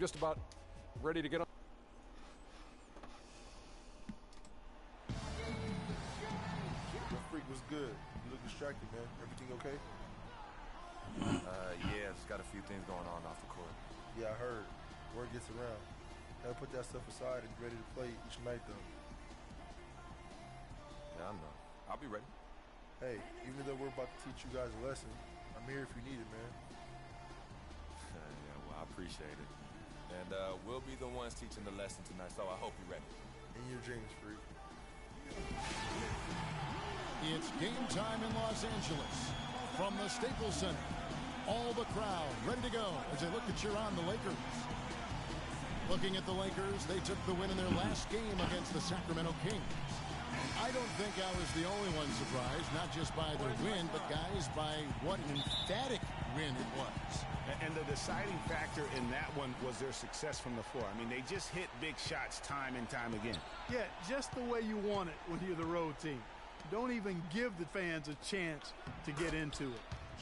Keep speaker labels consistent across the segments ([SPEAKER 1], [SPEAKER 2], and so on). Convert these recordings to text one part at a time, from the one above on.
[SPEAKER 1] just about ready to get on.
[SPEAKER 2] The freak was good. You look distracted, man. Everything okay?
[SPEAKER 3] Yeah, just got a few things going on off the court.
[SPEAKER 2] Yeah, I heard. Word gets around. Gotta put that stuff aside and be ready to play each night, though.
[SPEAKER 3] Yeah, I know. I'll be ready.
[SPEAKER 2] Hey, even though we're about to teach you guys a lesson, I'm here if you need it, man.
[SPEAKER 3] Yeah, well, I appreciate it. And we'll be the ones teaching the lesson tonight, so I hope you're ready.
[SPEAKER 2] In your dreams, freak.
[SPEAKER 4] It's game time in Los Angeles from the Staples Center. All the crowd ready to go as they look to cheer on the Lakers. Looking at the Lakers, they took the win in their last game against the Sacramento Kings. I don't think I was the only one surprised, not just by their win, but guys, by what an emphatic win it was.
[SPEAKER 5] And the deciding factor in that one was their success from the floor. I mean, they just hit big shots time and time again.
[SPEAKER 6] Yeah, just the way you want it when you're the road team. Don't even give the fans a chance to get into it.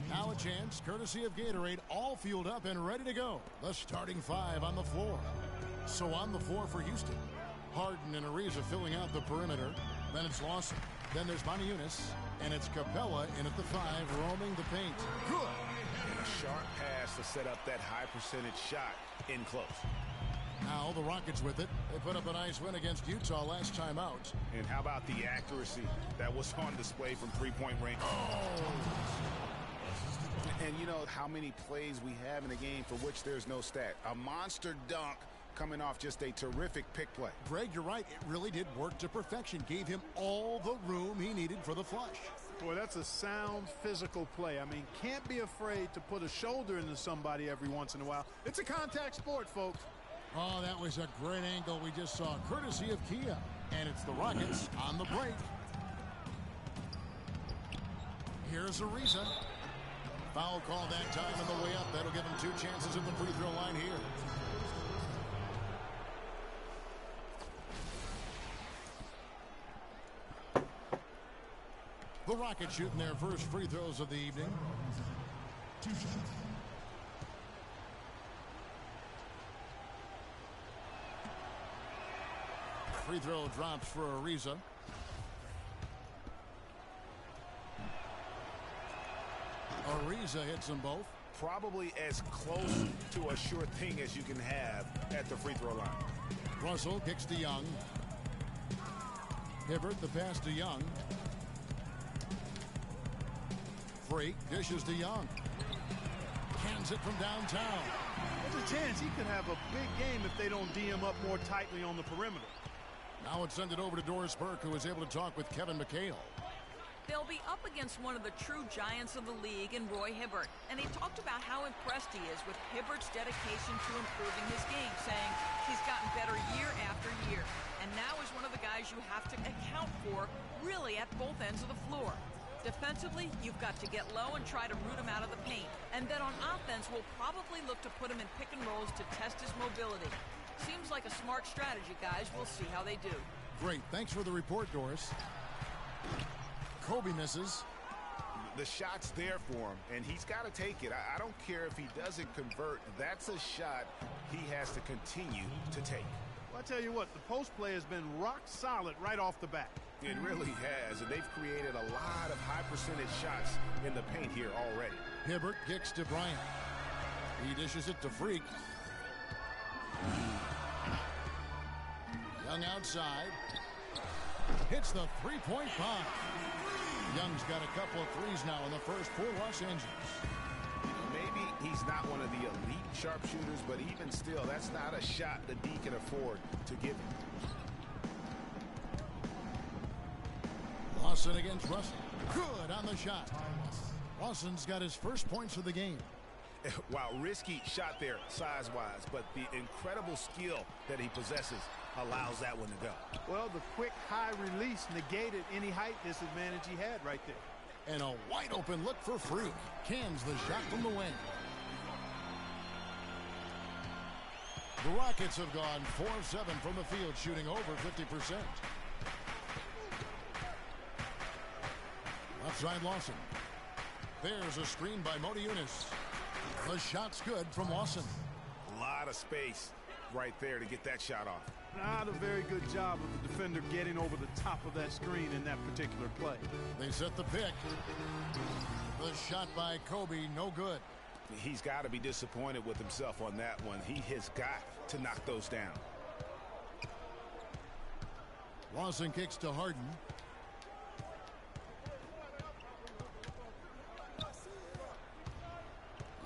[SPEAKER 4] Now a chance, courtesy of Gatorade, all fueled up and ready to go. The starting five on the floor. So on the floor for Houston, Harden and Ariza filling out the perimeter. Then it's Lawson. Then there's Eunice. And it's Capella in at the 5, roaming the paint. Good.
[SPEAKER 5] And a sharp pass to set up that high percentage shot in close.
[SPEAKER 4] Now the Rockets with it. They put up a nice win against Utah last time out.
[SPEAKER 5] And how about the accuracy that was on display from three-point range?
[SPEAKER 4] Oh.
[SPEAKER 5] And you know how many plays we have in a game for which there's no stat. A monster dunk coming off just a terrific pick play.
[SPEAKER 4] Greg, you're right. It really did work to perfection. Gave him all the room he needed for the flush.
[SPEAKER 6] Boy, that's a sound physical play. I mean, can't be afraid to put a shoulder into somebody every once in a while. It's a contact sport, folks.
[SPEAKER 4] Oh, that was a great angle we just saw, courtesy of Kia. And it's the Rockets on the break. Here's Ariza. Foul call that time on the way up. That'll give him 2 chances at the free throw line here. The Rockets shooting their first free throws of the evening. Free throw drops for Ariza. Ariza hits them both.
[SPEAKER 5] Probably as close to a sure thing as you can have at the free throw line.
[SPEAKER 4] Russell kicks to Young. Hibbert the pass to Young. Freak dishes to Young. Cans it from downtown.
[SPEAKER 6] There's a chance he could have a big game if they don't D him up more tightly on the perimeter.
[SPEAKER 4] Now it's sent it over to Doris Burke, who was able to talk with Kevin McHale.
[SPEAKER 7] They'll be up against one of the true giants of the league in Roy Hibbert. And he talked about how impressed he is with Hibbert's dedication to improving his game, saying he's gotten better year after year. And now is one of the guys you have to account for, really at both ends of the floor. Defensively, you've got to get low and try to root him out of the paint. And then on offense, we'll probably look to put him in pick and rolls to test his mobility. Seems like a smart strategy, guys. We'll see how they do.
[SPEAKER 4] Great. Thanks for the report, Doris. Kobe misses.
[SPEAKER 5] The shot's there for him, and he's got to take it. I don't care if he doesn't convert. That's a shot he has to continue to take.
[SPEAKER 6] Well, I tell you what, the post play has been rock solid right off the bat.
[SPEAKER 5] It really has, and they've created a lot of high percentage shots in the paint here already.
[SPEAKER 4] Hibbert kicks to Bryant. He dishes it to Freak. Young outside. Hits the three-point bomb. Young's got a couple of threes now in the first for Los Angeles.
[SPEAKER 5] Maybe he's not one of the elite sharpshooters, but even still, that's not a shot the D can afford to give him.
[SPEAKER 4] Lawson against Russell. Good on the shot. Lawson's got his first points of the game.
[SPEAKER 5] Wow, risky shot there size-wise, but the incredible skill that he possesses allows that one to go.
[SPEAKER 6] Well, the quick high release negated any height disadvantage he had right there.
[SPEAKER 4] And a wide open look for Freak. Cans the shot from the wing. The Rockets have gone 4 of 7 from the field, shooting over 50%. Outside Lawson. There's a screen by Eunice. The shot's good from Lawson.
[SPEAKER 5] A lot of of space right there to get that shot off.
[SPEAKER 6] Not a very good job of the defender getting over the top of that screen in that particular play.
[SPEAKER 4] They set the pick. The shot by Kobe, no good.
[SPEAKER 5] He's got to be disappointed with himself on that one. He has got to knock those down.
[SPEAKER 4] Lawson kicks to Harden.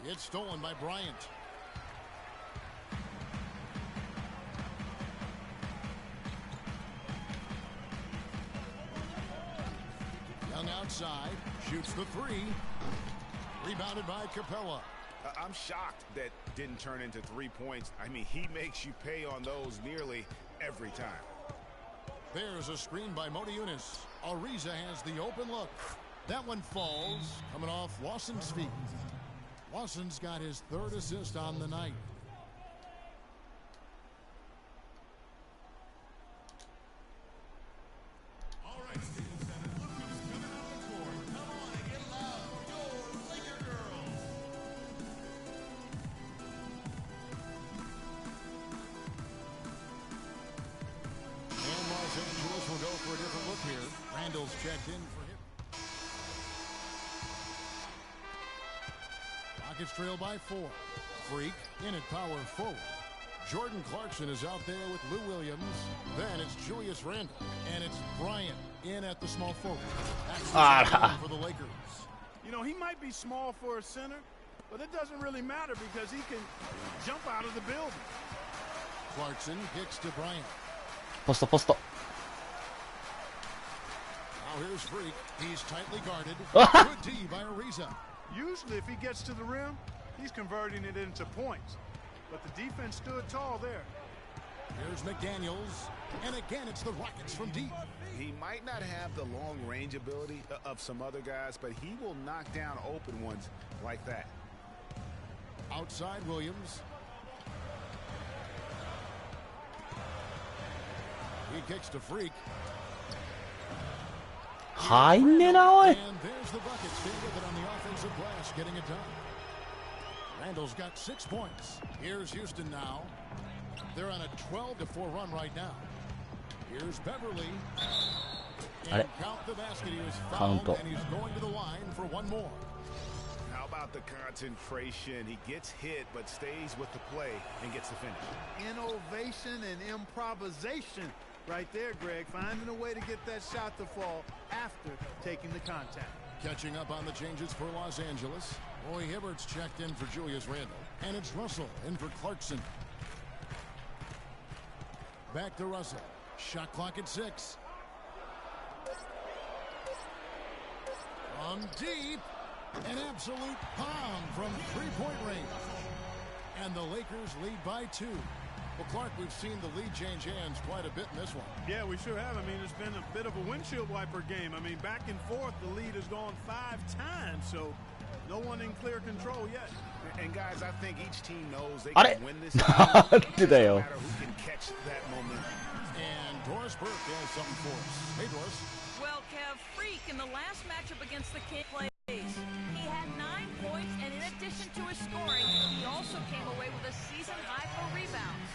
[SPEAKER 4] It's stolen by Bryant. Young outside, shoots the three. Rebounded by Capella.
[SPEAKER 5] I'm shocked that didn't turn into 3 points. I mean, he makes you pay on those nearly every time.
[SPEAKER 4] There's a screen by Modiunas. Ariza has the open look. That one falls, coming off Lawson's feet. Lawson's got his 3rd assist on the night.
[SPEAKER 8] All right, Staples Center, look who's coming on the court. Come on and get loud. Your Laker girls.
[SPEAKER 4] And Los Angeles will go for a different look here. Randall's checked in for him. Rockets trail by 4. Freak in at power forward. Jordan Clarkson is out there with Lou Williams. Then it's Julius Randle. And it's Bryant in at the small forward. That's for the Lakers.
[SPEAKER 6] You know, he might be small for a center, but it doesn't really matter because he can jump out of the building.
[SPEAKER 4] Clarkson kicks to Bryant.
[SPEAKER 9] ポストポスト。
[SPEAKER 4] Now here's Freak. He's tightly guarded. Good D by Ariza.
[SPEAKER 6] Usually if he gets to the rim, he's converting it into points. But the defense stood tall there.
[SPEAKER 4] Here's McDaniels. And again, it's the Rockets from deep.
[SPEAKER 5] He might not have the long range ability of some other guys, but he will knock down open ones like that.
[SPEAKER 4] Outside Williams. He kicks to Freak.
[SPEAKER 9] 入んねえなおい。
[SPEAKER 4] And there's the bucket. Stay with it on the offensive glass, getting it done. Randall's got 6 points. Here's Houston now. They're on a 12-4 run right now. Here's Beverly. And count the basket. He was fouled, and he's going to the line for one more.
[SPEAKER 5] How about the concentration? He gets hit, but stays with the play and gets the finish.
[SPEAKER 6] Innovation and improvisation right there, Greg. Finding a way to get that shot to fall after taking the contact.
[SPEAKER 4] Catching up on the changes for Los Angeles. Roy Hibbert's checked in for Julius Randle. And it's Russell in for Clarkson. Back to Russell. Shot clock at 6. From deep. An absolute bomb from three-point range. And the Lakers lead by 2. Well, Clark, we've seen the lead change hands quite a bit in this one.
[SPEAKER 6] Yeah, we sure have. I mean, it's been a bit of a windshield wiper game. I mean, back and forth, the lead has gone 5 times, so no one in clear control yet.
[SPEAKER 5] And guys, I think each team knows they can win this game. No matter who can catch that momentum.
[SPEAKER 4] And Doris Burke has something for us. Hey, Doris.
[SPEAKER 7] Well, Kev, Freak in the last matchup against the Kings plays. He had 9 points, and in addition to his scoring, he also came away with a season high for rebounds.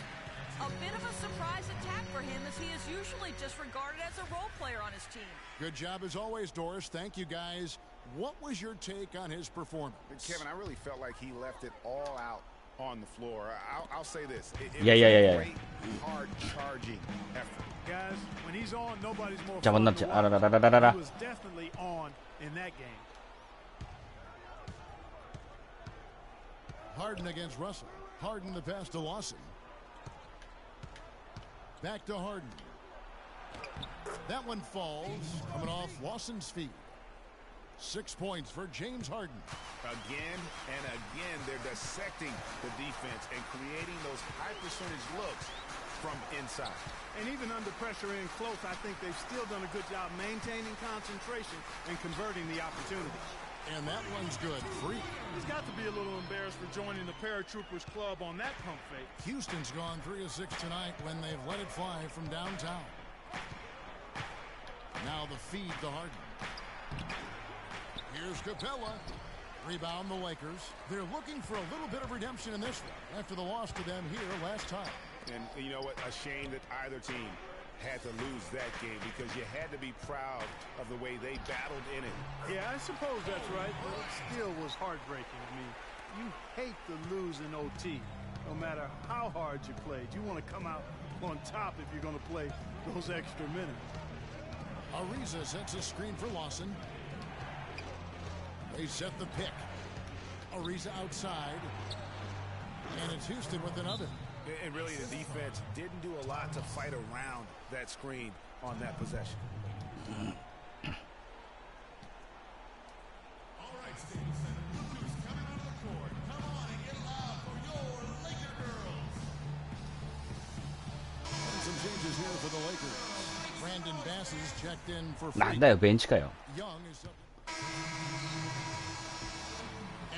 [SPEAKER 7] A bit of a surprise attack for him, as he is usually just regarded as a role player on his team.
[SPEAKER 4] Good job as always, Doris. Thank you, guys. What was your take on his performance?
[SPEAKER 5] Kevin, I really felt like he left it all out on the floor. I'll say this. It
[SPEAKER 9] Yeah.
[SPEAKER 5] was a great, hard charging effort.
[SPEAKER 6] Guys, when he's on, nobody's more
[SPEAKER 9] 邪魔になっちゃう。あらららららら。
[SPEAKER 6] He was definitely on in that game.
[SPEAKER 4] Harden against Russell. Harden the pass to Lawson. Back to Harden. That one falls, coming off Lawson's feet. 6 points for James Harden.
[SPEAKER 5] Again and again, they're dissecting the defense and creating those high percentage looks from inside.
[SPEAKER 6] And even under pressure in close, I think they've still done a good job maintaining concentration and converting the opportunity.
[SPEAKER 4] And that one's good. Free.
[SPEAKER 6] He's got to be a little embarrassed for joining the Paratroopers Club on that pump fake.
[SPEAKER 4] Houston's gone 3 of 6 tonight when they've let it fly from downtown. Now the feed to Harden. Here's Capella. Rebound the Lakers. They're looking for a little bit of redemption in this one after the loss to them here last time.
[SPEAKER 5] And you know what? A shame that either team had to lose that game because you had to be proud of the way they battled in it.
[SPEAKER 6] Yeah, I suppose that's right, but it still was heartbreaking. I mean, you hate to lose in OT, no matter how hard you played. You want to come out on top if you're going to play those extra minutes.
[SPEAKER 4] Ariza sets a screen for Lawson. They set the pick. Ariza outside. And it's Houston with another.
[SPEAKER 5] And really, the defense didn't do a lot to fight around that screen on that possession.
[SPEAKER 8] All right, Staples Center. Look who's coming onto the court. Come on and get loud for your Laker girls.
[SPEAKER 4] And some changes here for the Lakers. Brandon Bass is checked in for free.
[SPEAKER 9] なんだよベンチかよ。
[SPEAKER 4] Young is up.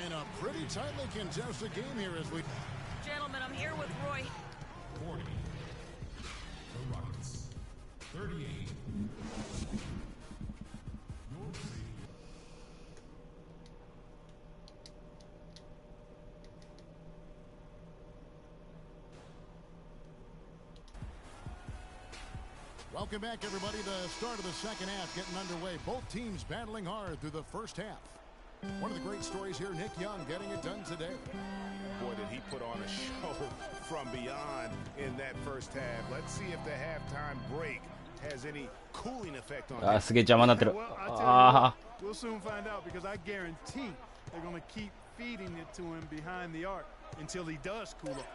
[SPEAKER 4] And a pretty tightly contested game here as we...
[SPEAKER 7] Gentlemen, I'm here with Roy.
[SPEAKER 8] 40. The Rockets. 38. Your city.
[SPEAKER 4] Welcome back, everybody. The start of the second half getting underway. Both teams battling hard through the first half. One of the great stories here, Nick Young getting it done today.
[SPEAKER 5] Boy, did he put on a show from beyond in that first half. Let's see if the halftime break has any cooling effect on
[SPEAKER 9] あ、
[SPEAKER 5] him.
[SPEAKER 9] すげえ邪魔になってる。
[SPEAKER 6] Well, I tell you
[SPEAKER 9] あ
[SPEAKER 6] what, we'll soon find out because I guarantee they're going to keep feeding it to him behind the arc until he does cool off.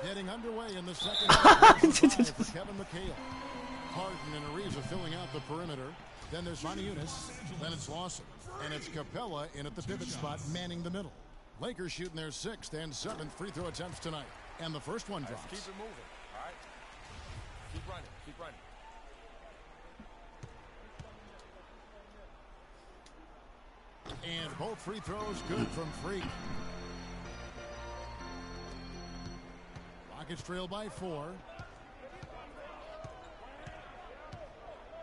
[SPEAKER 4] Getting underway in the second half. For Kevin McHale. Harden and Ariza filling out the perimeter. Then there's Maniunas. Then it's Lawson. And it's Capella in at the pivot spot, manning the middle. Lakers shooting their 6th and 7th free throw attempts tonight. And the first one drops.
[SPEAKER 3] Keep it moving, all right? Keep running, keep running.
[SPEAKER 4] And both free throws good from Freak. Rockets trail by 4.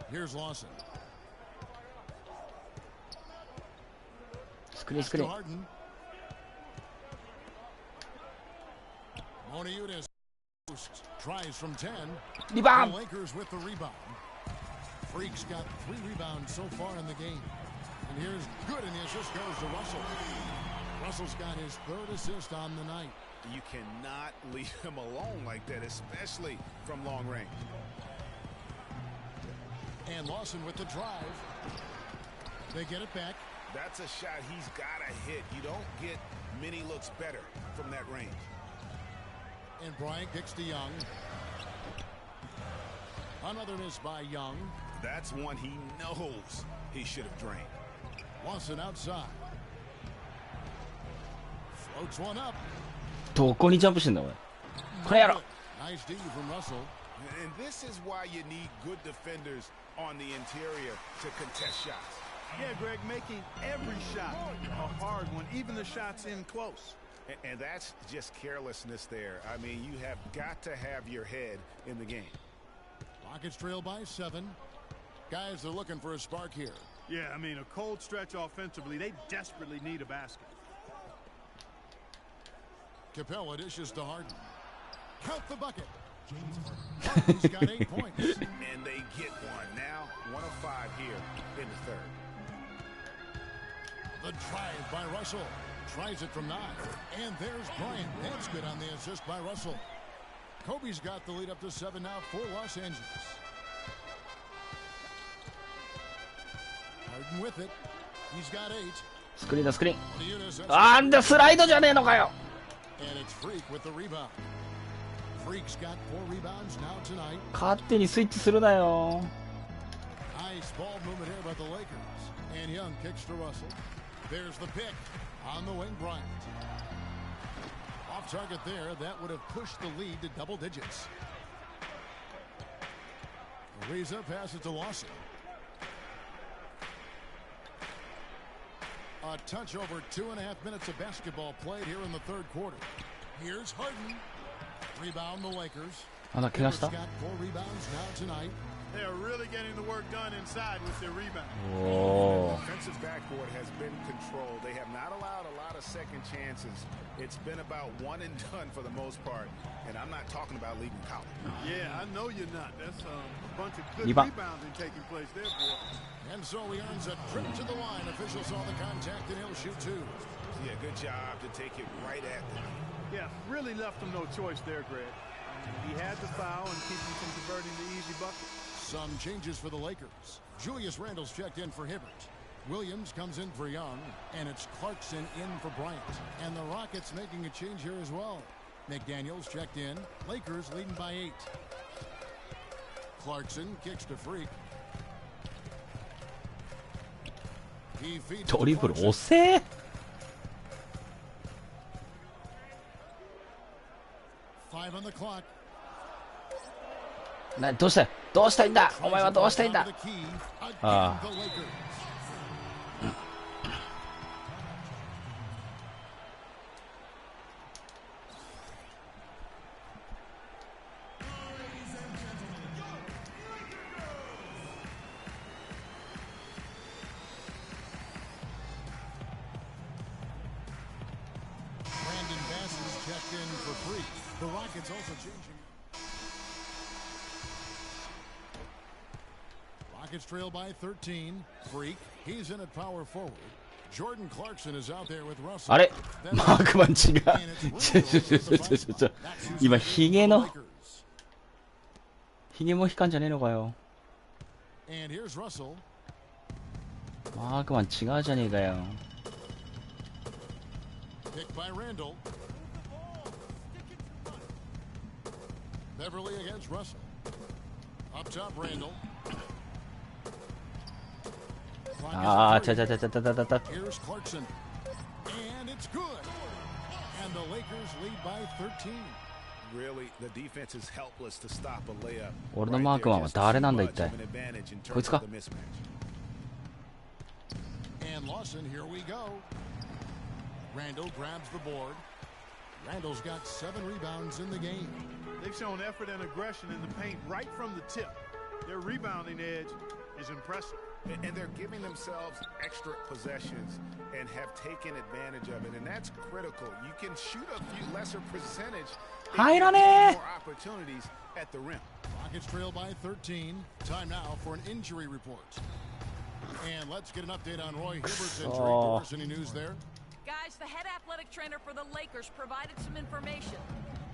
[SPEAKER 4] Here's Lawson.
[SPEAKER 9] スクリーンスクリーン。
[SPEAKER 4] Harden. Moniunas tries from 10.
[SPEAKER 9] Rebound.
[SPEAKER 4] The Lakers with the rebound. Freak's got 3 rebounds so far in the game. And here's good, and the assist goes to Russell. Russell's got his 3rd assist on the night.
[SPEAKER 5] You cannot leave him alone like that, especially from long range.
[SPEAKER 4] And Lawson with the drive. They get it back.
[SPEAKER 5] That's a shot he's got to hit. You don't get many looks better from that range.
[SPEAKER 4] And Bryant kicks to Young. Another miss by Young.
[SPEAKER 5] That's one he knows he should have drained.
[SPEAKER 4] Lawson outside. Floats one up.
[SPEAKER 9] どこにジャンプしてんだおい。これやろ。
[SPEAKER 4] Nice D from Russell.
[SPEAKER 5] And this is why you need good defenders on the interior to contest shots.
[SPEAKER 6] Yeah, Greg, making every shot a hard one, even the shots in close.
[SPEAKER 5] And that's just carelessness there. I mean, you have got to have your head in the game.
[SPEAKER 4] Rockets trail by 7. Guys, they're looking for a spark here.
[SPEAKER 6] Yeah, I mean, a cold stretch offensively. They desperately need a basket.
[SPEAKER 4] Capella dishes to Harden. Count the bucket. Harden's got 8 points.
[SPEAKER 5] And they get one. Now, 1 of 5 here in the 3rd.
[SPEAKER 4] The drive by Russell. Tries it from 9. And there's Bryant. That's good on the assist by Russell. Kobe's got the lead up to 7 now for Los Angeles. Harden with it. He's got 8.
[SPEAKER 9] スクリーンだスクリーン。
[SPEAKER 4] Moniunas,
[SPEAKER 9] なんだスライドじゃねえのかよ。
[SPEAKER 4] and it's Freak with the rebound. Freak's got 4 rebounds now tonight.
[SPEAKER 9] 勝手にスイッチするなよ。
[SPEAKER 4] Nice ball movement here by the Lakers. And Young kicks to Russell. There's the pick on the wing, Bryant. Off target there. That would have pushed the lead to double digits. Ariza passes to Lawson. A touch over 2.5 minutes of basketball played here in the 3rd quarter. Here's Harden. Rebound the Lakers.
[SPEAKER 9] あら怪我した。
[SPEAKER 4] Got 4 rebounds now tonight.
[SPEAKER 6] They are really getting the work done inside with their rebound.
[SPEAKER 9] 오.
[SPEAKER 5] Defensive backboard has been controlled. They have not allowed a lot of second chances. It's been about one and done for the most part. And I'm not talking about leaving college.
[SPEAKER 6] Yeah, I know you're not. That's a bunch of good
[SPEAKER 9] Rebound.
[SPEAKER 6] rebounding taking place there, boy.
[SPEAKER 4] And so he earns a trip to the line. Officials saw the contact, and he'll shoot two.
[SPEAKER 5] Yeah, good job to take it right at them.
[SPEAKER 6] Yeah, really left him no choice there, Greg. He had the foul and keep him from converting the easy bucket.
[SPEAKER 4] Some changes for the Lakers. Julius Randle's checked in for Hibbert. Williams comes in for Young, and it's Clarkson in for Bryant. And the Rockets making a change here as well. McDaniels checked in. Lakers leading by 8. Clarkson kicks to Freak. He feeds to
[SPEAKER 9] 드리블
[SPEAKER 4] Clarkson.
[SPEAKER 9] 오세?
[SPEAKER 4] Five on the clock.
[SPEAKER 9] どうしたいんだお前はどうしたいんだ
[SPEAKER 4] Ah. Brandon Bass is checked in for Freak. The Rockets also changing. Rockets trail by 13. Freak, he's in at power forward. Jordan Clarkson is out there with Russell.
[SPEAKER 9] あれマークマン違う今ヒゲも引かんじゃねえのかよ
[SPEAKER 4] And here's Russell.
[SPEAKER 9] マークマン違うじゃねえかよ
[SPEAKER 4] Picked by Randle. Beverly against Russell. Up top, Randle.
[SPEAKER 9] ああちゃちゃちゃちゃちゃちゃちゃ
[SPEAKER 4] Here's Clarkson. And it's good. And the Lakers lead by 13.
[SPEAKER 5] Really, the defense is helpless to stop a layup.
[SPEAKER 9] 俺のマークマンは誰なんだ一体 こいつか
[SPEAKER 4] And Lawson, here we go. Randle grabs the board. Randle's got 7 rebounds in the game.
[SPEAKER 6] They've shown effort and aggression in the paint right from the tip. Their rebounding edge is impressive.
[SPEAKER 5] And they're giving themselves extra possessions and have taken advantage of it. And that's critical. You can shoot a few lesser percentage.
[SPEAKER 9] 入らね
[SPEAKER 5] More opportunities at the rim.
[SPEAKER 4] Rockets trail by 13. Time now for an injury report. And let's get an update on Roy Hibbert's injury. Doris, any news there?
[SPEAKER 7] Guys, the head athletic trainer for the Lakers provided some information.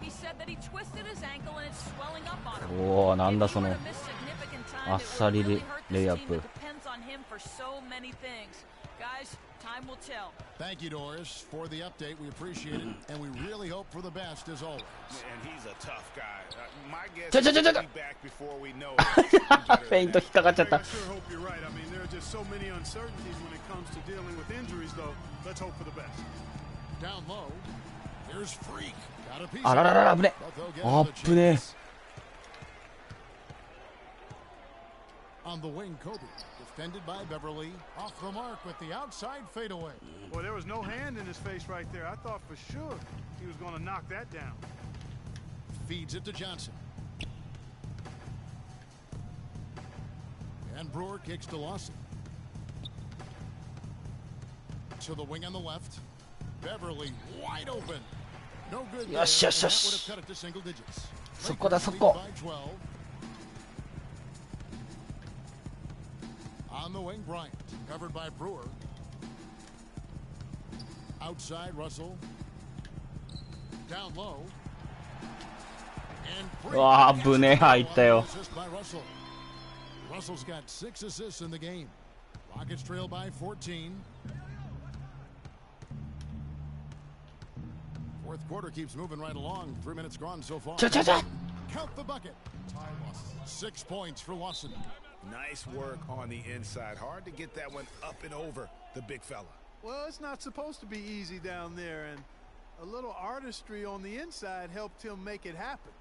[SPEAKER 7] He said that he twisted his ankle and it's swelling up on him.
[SPEAKER 9] おおなんだその
[SPEAKER 7] If he were to miss significant time,
[SPEAKER 9] あっさり
[SPEAKER 7] it would really hurt
[SPEAKER 9] レイ
[SPEAKER 7] this
[SPEAKER 9] アッ
[SPEAKER 7] team
[SPEAKER 9] プ
[SPEAKER 7] that depends on him for so many things. Guys, time will tell.
[SPEAKER 4] Thank you, Doris, for the update. We appreciate it, and we really hope for the best as always.
[SPEAKER 5] And he's a tough guy. My guess
[SPEAKER 9] ちょ
[SPEAKER 5] is
[SPEAKER 9] ちょちょちょ
[SPEAKER 5] he'll be back before we know it.
[SPEAKER 9] フェイント引っかかっちゃっ
[SPEAKER 6] Greg,
[SPEAKER 9] た
[SPEAKER 6] I sure hope you're right. I mean, there are just so many uncertainties when it comes to dealing with injuries, though. Let's hope for the best.
[SPEAKER 4] Down low, here's Freak. Got a piece
[SPEAKER 9] あらららら危ね
[SPEAKER 4] but they'll get
[SPEAKER 9] あ
[SPEAKER 4] another
[SPEAKER 9] ぶね
[SPEAKER 4] chance. On the wing, Kobe, defended by Beverly. Off the mark with the outside fadeaway.
[SPEAKER 6] Boy, there was no hand in his face right there. I thought for sure he was going to knock that down.
[SPEAKER 4] Feeds it to Johnson. And Brewer kicks to Lawson. To the wing on the left. Beverly wide open. No good there,
[SPEAKER 9] Yes, yes,
[SPEAKER 4] and that
[SPEAKER 9] yes.
[SPEAKER 4] would have cut it to single digits.
[SPEAKER 9] そこだそ
[SPEAKER 4] Lakers
[SPEAKER 9] こ
[SPEAKER 4] lead by 12. On the wing, Bryant. Covered by Brewer. Outside, Russell. Down low. And Freak
[SPEAKER 9] うわー危ねえ入ったよ
[SPEAKER 4] assist by Russell. Russell's got 6 assists in the game. Rockets trail by 14. Fourth quarter keeps moving right along. 3 minutes gone so far.
[SPEAKER 9] ちょちょちょ
[SPEAKER 4] Count the bucket. 6 points for Lawson.
[SPEAKER 5] Nice work on the inside. Hard to get that one up and over the big fella.
[SPEAKER 6] Well, it's not supposed to be easy down there, and a little artistry on the inside helped him make it happen.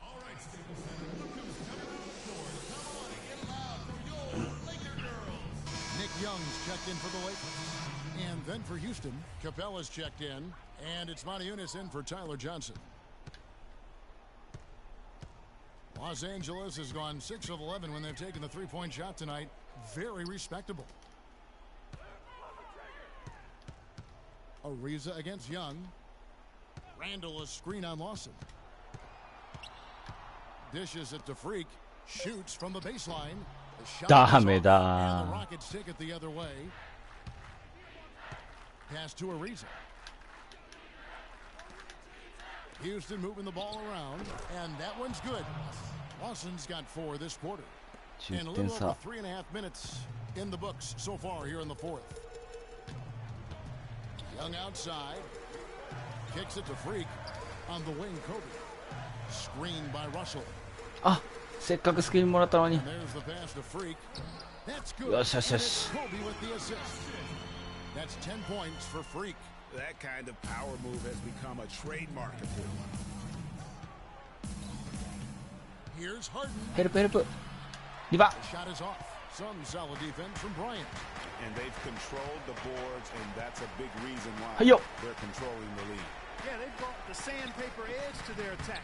[SPEAKER 8] All right, Staples Center, look who's coming out the door. Come on and get loud for your Laker girls.
[SPEAKER 4] Nick Young's checked in for the Lakers. And then for Houston, Capella's checked in. And it's Monty Unis in for Tyler Johnson. Los Angeles has gone 6 of 11 when they've taken the three-point shot tonight. Very respectable. Ariza against Young. Randall a screen on Lawson. Dishes it to Freak. Shoots from the baseline. The shot
[SPEAKER 9] Dame
[SPEAKER 4] is off,
[SPEAKER 9] da.
[SPEAKER 4] and the Rockets take it the other way. Pass to Ariza. Houston moving the ball around, and that one's good. Lawson's got 4 this quarter. And a little over 3.5 minutes in the books so far here in the fourth. Young outside. Kicks it to Freak. On the wing, Kobe. Screened by Russell.
[SPEAKER 9] あ、せっかくスクリーンもらったのに。
[SPEAKER 4] And there's the pass to Freak. That's good.
[SPEAKER 9] よしよしよし。
[SPEAKER 4] Kobe with the assist. That's 10 points for Freak.
[SPEAKER 5] That kind of power move has become a trademark of him.
[SPEAKER 4] Here's Harden.
[SPEAKER 9] ヘルプヘルプ。リバ。
[SPEAKER 4] The shot is off. Some solid defense from Bryant.
[SPEAKER 5] And they've controlled the boards, and that's a big reason why
[SPEAKER 9] Hi-yo.
[SPEAKER 5] they're controlling the lead.
[SPEAKER 6] Yeah, they brought the sandpaper edge to their attack.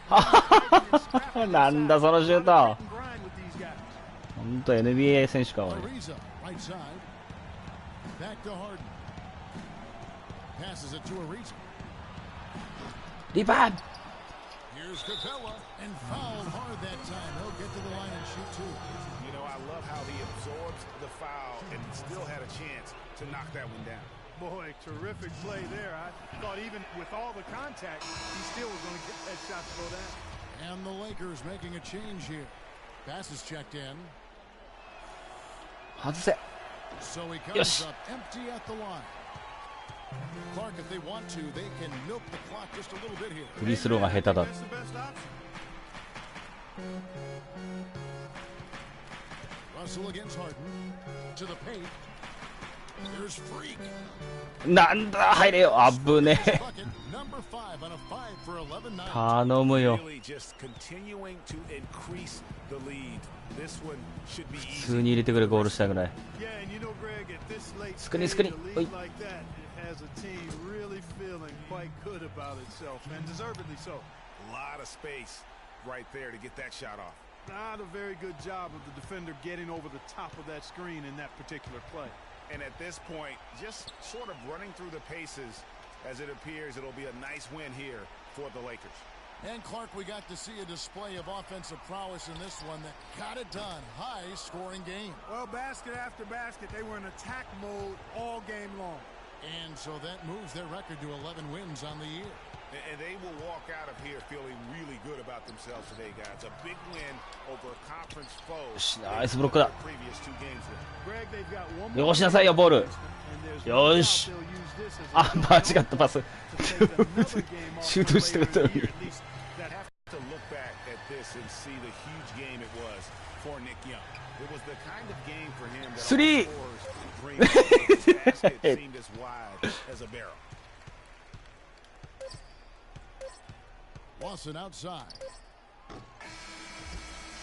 [SPEAKER 9] なんだそのシュート。
[SPEAKER 6] Grind with these guys.
[SPEAKER 9] 本当 NBA 選手かおい。
[SPEAKER 4] Ariza, right side. Back to Harden. Passes it to Ariza.
[SPEAKER 9] リバ。
[SPEAKER 4] Here's Capella and fouled hard that time. He'll get to the line and shoot 2.
[SPEAKER 5] You know, I love how he absorbs the foul and still had a chance to knock that one down.
[SPEAKER 6] Boy, terrific play there. I thought even with all the contact, he still was going to get that shot to go down.
[SPEAKER 4] And the Lakers making a change here. Pass is checked in.
[SPEAKER 9] 外せ。
[SPEAKER 4] So he
[SPEAKER 9] Yes.
[SPEAKER 4] comes up empty at the line. Clark, if they want to, they can milk the clock just a little bit here.
[SPEAKER 9] フリースローが下手だ。
[SPEAKER 6] That's the best option.
[SPEAKER 4] Russell against Harden. To the paint. Here's Freak.
[SPEAKER 9] なんだ入れよ。あぶねえ。
[SPEAKER 4] Bucket, number 5 on a 5 for 11 night.
[SPEAKER 9] 頼むよ。
[SPEAKER 5] Really just continuing to increase the lead. This one should be
[SPEAKER 9] 普
[SPEAKER 5] easy.
[SPEAKER 9] 通に入れてくれゴールしたぐらい。
[SPEAKER 6] Yeah, and you know, Greg, at this late
[SPEAKER 9] Screen,
[SPEAKER 6] stage,
[SPEAKER 9] screen.
[SPEAKER 6] a lead
[SPEAKER 9] Oi.
[SPEAKER 6] like that, it has a team really feeling quite good about itself, and deservedly so.
[SPEAKER 5] A lot of space right there to get that shot off.
[SPEAKER 6] Not a very good job of the defender getting over the top of that screen in that particular play.
[SPEAKER 5] And at this point, just sort of running through the paces as it appears it'll be a nice win here for the Lakers.
[SPEAKER 4] And Clark, we got to see a display of offensive prowess in this one that got it done. High scoring game.
[SPEAKER 6] Well, basket after basket, they were in attack mode all game long.
[SPEAKER 4] And so that moves their record to 11 wins on the year.
[SPEAKER 5] And they will walk out of here feeling really good about themselves today, guys. A big win over a conference foe.
[SPEAKER 9] よし、ナイスブロックだ。
[SPEAKER 5] Previous 2 games with.
[SPEAKER 6] Greg, they've got one
[SPEAKER 9] よ
[SPEAKER 6] more
[SPEAKER 9] しなさいよボール。
[SPEAKER 6] and there's no
[SPEAKER 9] よ
[SPEAKER 6] doubt
[SPEAKER 9] し。
[SPEAKER 6] they'll use this as
[SPEAKER 9] あ、
[SPEAKER 6] a
[SPEAKER 9] 間違ったパス。
[SPEAKER 6] to take another game off
[SPEAKER 9] シュートしたかったの
[SPEAKER 6] later
[SPEAKER 9] に
[SPEAKER 6] in the year, at least that
[SPEAKER 5] Have to look back at this and see the huge game it was for Nick Young. It was the kind of game for him that
[SPEAKER 9] Three.
[SPEAKER 5] all scores dreamed of. His basket seemed as wide as a barrel.
[SPEAKER 4] Lawson outside.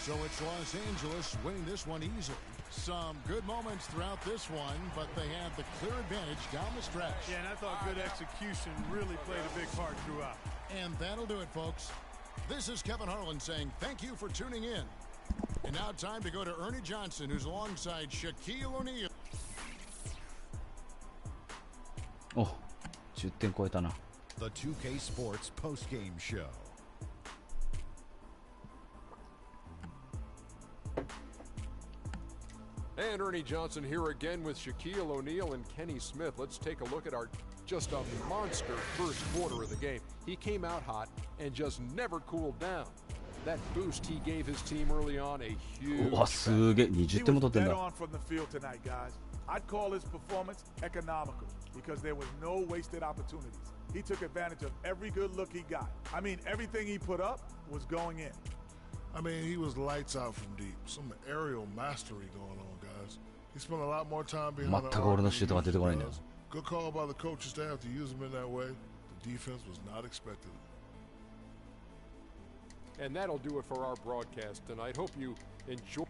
[SPEAKER 4] So it's Los Angeles winning this one easily. Some good moments throughout this one, but they have the clear advantage down the stretch.
[SPEAKER 6] Yeah, and I thought good execution really played a big part throughout.
[SPEAKER 4] And that'll do it, folks. This is Kevin Harlan saying thank you for tuning in. And now time to go to Ernie Johnson, who's alongside Shaquille O'Neal.
[SPEAKER 9] お、10点超えたな。
[SPEAKER 10] The 2K Sports postgame show.
[SPEAKER 1] And Ernie Johnson here again with Shaquille O'Neal and Kenny Smith. Let's take a look at our just a monster first quarter of the game. He came out hot and just never cooled down. That boost he gave his team early on, a huge
[SPEAKER 9] うわ、すげえ。20点も取ってん
[SPEAKER 11] He
[SPEAKER 9] だ。
[SPEAKER 11] was dead on from the field tonight, guys. I'd call his performance economical because there was no wasted opportunities. He took advantage of every good look he got. I mean, everything he put up was going in.
[SPEAKER 2] I mean, he was lights out from deep. Some aerial mastery going on, guys. He spent a lot more time behind the
[SPEAKER 9] 全く俺のシュートが出てこないんだよ。
[SPEAKER 2] Good call by the coaching staff to use him in that way. The defense was not expected.
[SPEAKER 1] And that'll do it for our broadcast tonight. Hope you enjoy.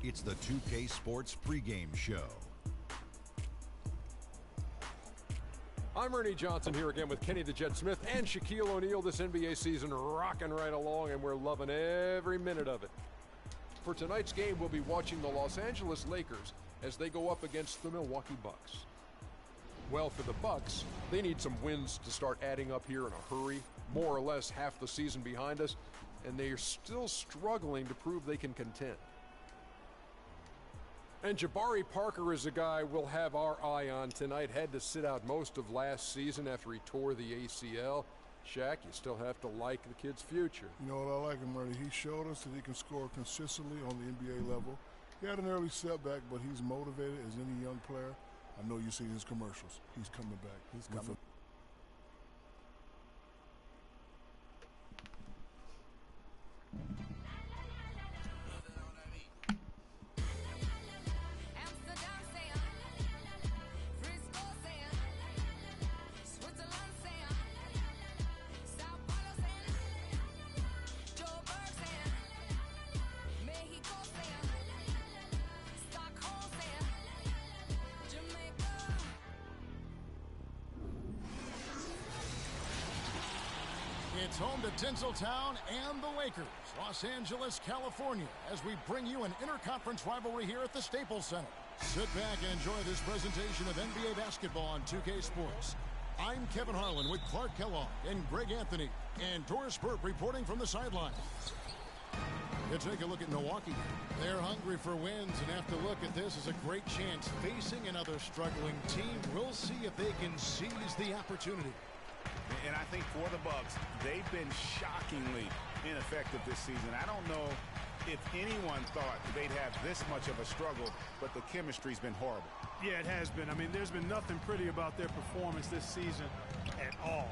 [SPEAKER 10] It's the 2K Sports pregame show.
[SPEAKER 1] I'm Ernie Johnson here again with Kenny the Jet Smith and Shaquille O'Neal. This NBA season rocking right along, and we're loving every minute of it. For tonight's game, we'll be watching the Los Angeles Lakers as they go up against the Milwaukee Bucks. Well, for the Bucks, they need some wins to start adding up here in a hurry. More or less half the season behind us, and they are still struggling to prove they can contend. And Jabari Parker is a guy we'll have our eye on tonight. Had to sit out most of last season after he tore the ACL. Shaq, you still have to like the kid's future.
[SPEAKER 2] You know what I like him, Ernie? He showed us that he can score consistently on the NBA level. He had an early setback, but he's motivated as any young player. I know you've seen his commercials. He's coming back. He's coming.
[SPEAKER 4] It's home to Tinseltown and the Lakers, Los Angeles, California, as we bring you an interconference rivalry here at the Staples Center. Sit back and enjoy this presentation of NBA basketball on 2K Sports. I'm Kevin Harlan with Clark Kellogg and Greg Anthony, and Doris Burke reporting from the sidelines. You take a look at Milwaukee. They're hungry for wins and have to look at this as a great chance. Facing another struggling team, we'll see if they can seize the opportunity.
[SPEAKER 5] And I think for the Bucks, they've been shockingly ineffective this season. I don't know if anyone thought they'd have this much of a struggle, but the chemistry's been horrible.
[SPEAKER 6] Yeah, it has been. I mean, there's been nothing pretty about their performance this season at all.